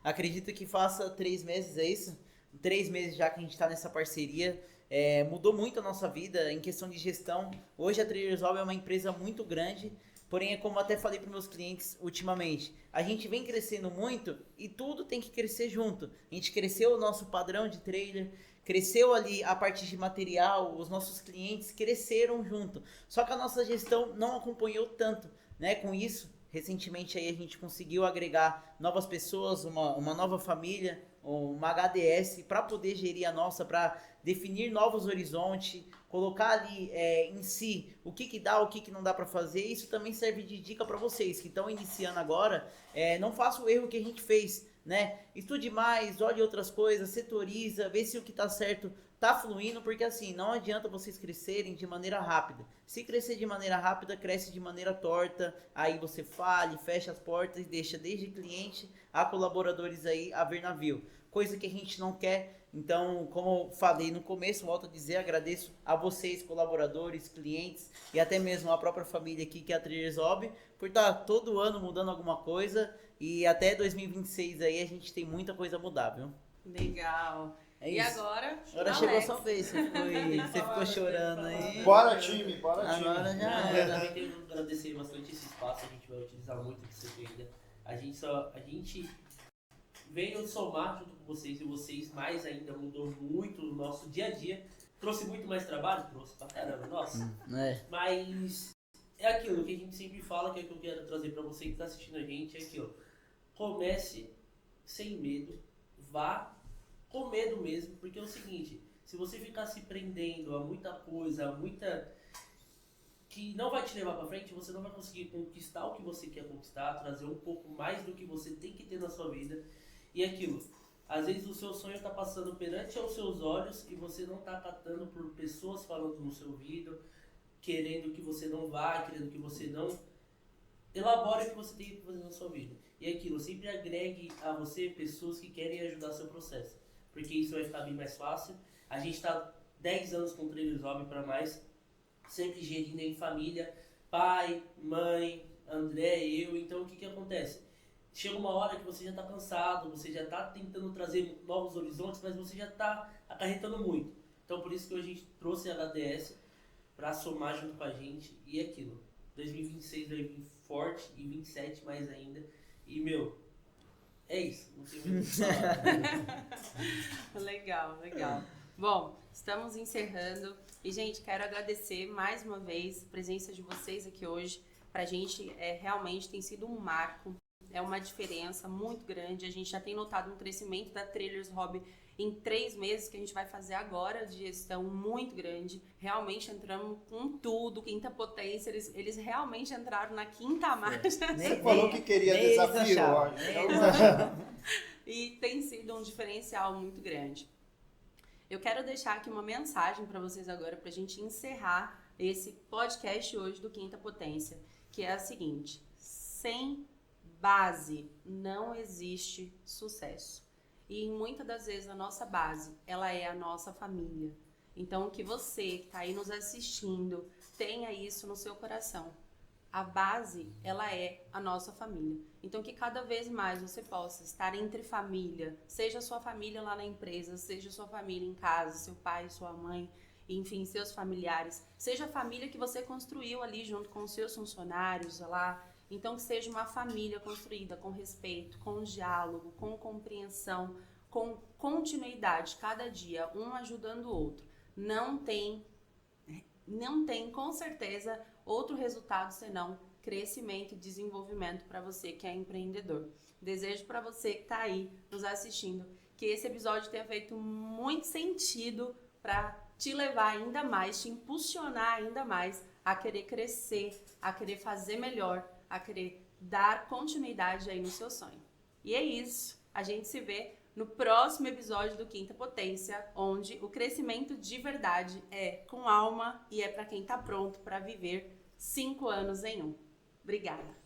Speaker 2: Acredito que faça 3 meses, é isso? 3 meses já que a gente está nessa parceria. Mudou muito a nossa vida em questão de gestão. Hoje a Trailers Hobby é uma empresa muito grande, porém, é como até falei para meus clientes ultimamente, a gente vem crescendo muito e tudo tem que crescer junto. A gente cresceu o nosso padrão de trailer, cresceu ali a parte de material, os nossos clientes cresceram junto. Só que a nossa gestão não acompanhou tanto, né? Com isso, recentemente aí a gente conseguiu agregar novas pessoas, uma nova família, uma HDS, para poder gerir a nossa, para definir novos horizontes, colocar ali em si o que dá, o que não dá para fazer. Isso também serve de dica para vocês que estão iniciando agora. Não faça o erro que a gente fez, né? Estude mais, olhe outras coisas, setoriza, vê se o que está certo tá fluindo, porque assim, não adianta vocês crescerem de maneira rápida. Se crescer de maneira rápida, cresce de maneira torta, aí você falha, fecha as portas e deixa desde cliente a colaboradores aí a ver navio. Coisa que a gente não quer. Então, como falei no começo, volto a dizer, agradeço a vocês, colaboradores, clientes e até mesmo a própria família aqui, que é a Trailers Hobby, por estar todo ano mudando alguma coisa, e até 2026 aí a gente tem muita coisa a mudar, viu?
Speaker 1: Legal.
Speaker 2: É
Speaker 1: E
Speaker 2: isso.
Speaker 1: agora
Speaker 2: Chegou a
Speaker 1: Alex.
Speaker 2: sua vez, você ficou chorando aí.
Speaker 3: Bora, time, bora, time.
Speaker 2: Agora já
Speaker 4: Eu
Speaker 2: era.
Speaker 4: também tenho que agradecer bastante esse espaço, a gente vai utilizar muito disso aqui ainda. A gente veio somar junto com vocês e vocês mais ainda mudou muito o nosso dia a dia. Trouxe muito mais trabalho? Trouxe pra caramba, nossa. Mas é aquilo que a gente sempre fala, que é o que eu quero trazer pra você que tá assistindo a gente, é aquilo. Comece sem medo, vá com medo mesmo, porque é o seguinte, se você ficar se prendendo a muita coisa, a muita que não vai te levar pra frente, você não vai conseguir conquistar o que você quer conquistar, trazer um pouco mais do que você tem que ter na sua vida. E aquilo, às vezes o seu sonho está passando perante aos seus olhos e você não está catando por pessoas falando no seu ouvido, querendo que você não vá, querendo que você não elabore o que você tem que fazer na sua vida. E aquilo, sempre agregue a você pessoas que querem ajudar seu processo, porque isso vai ficar bem mais fácil. A gente está 10 anos com Trailers Hobby para mais, sempre gerindo em família, pai, mãe, André, eu. Então o que acontece? Chega uma hora que você já está cansado, você já está tentando trazer novos horizontes, mas você já está acarretando muito. Então por isso que hoje a gente trouxe a HDS para somar junto com a gente. E é aquilo, 2026 vai vir forte e 27 mais ainda. E é isso, não tem muito o que falar.
Speaker 1: Legal, legal. Bom, estamos encerrando. E, gente, quero agradecer mais uma vez a presença de vocês aqui hoje. Pra gente, realmente tem sido um marco. É uma diferença muito grande. A gente já tem notado um crescimento da Trailers Hobby em 3 meses, que a gente vai fazer agora de gestão muito grande. Realmente entramos com tudo, quinta potência. Eles realmente entraram na quinta marcha.
Speaker 3: Você falou que queria desafio.
Speaker 1: E tem sido um diferencial muito grande. Eu quero deixar aqui uma mensagem para vocês agora, para a gente encerrar esse podcast hoje do Quinta Potência, que é a seguinte: sem base não existe sucesso. E muitas das vezes a nossa base, ela é a nossa família. Então que você que está aí nos assistindo, tenha isso no seu coração. A base, ela é a nossa família. Então que cada vez mais você possa estar entre família, seja a sua família lá na empresa, seja a sua família em casa, seu pai, sua mãe, enfim, seus familiares, seja a família que você construiu ali junto com os seus funcionários lá. Então que seja uma família construída com respeito, com diálogo, com compreensão, com continuidade, cada dia, um ajudando o outro. Não tem com certeza outro resultado senão crescimento e desenvolvimento para você que é empreendedor. Desejo para você que está aí nos assistindo que esse episódio tenha feito muito sentido para te levar ainda mais, te impulsionar ainda mais a querer crescer, a querer fazer melhor, a querer dar continuidade aí no seu sonho. E é isso. A gente se vê no próximo episódio do Quinta Potência, onde o crescimento de verdade é com alma e é para quem tá pronto para viver 5 anos em 1. Obrigada.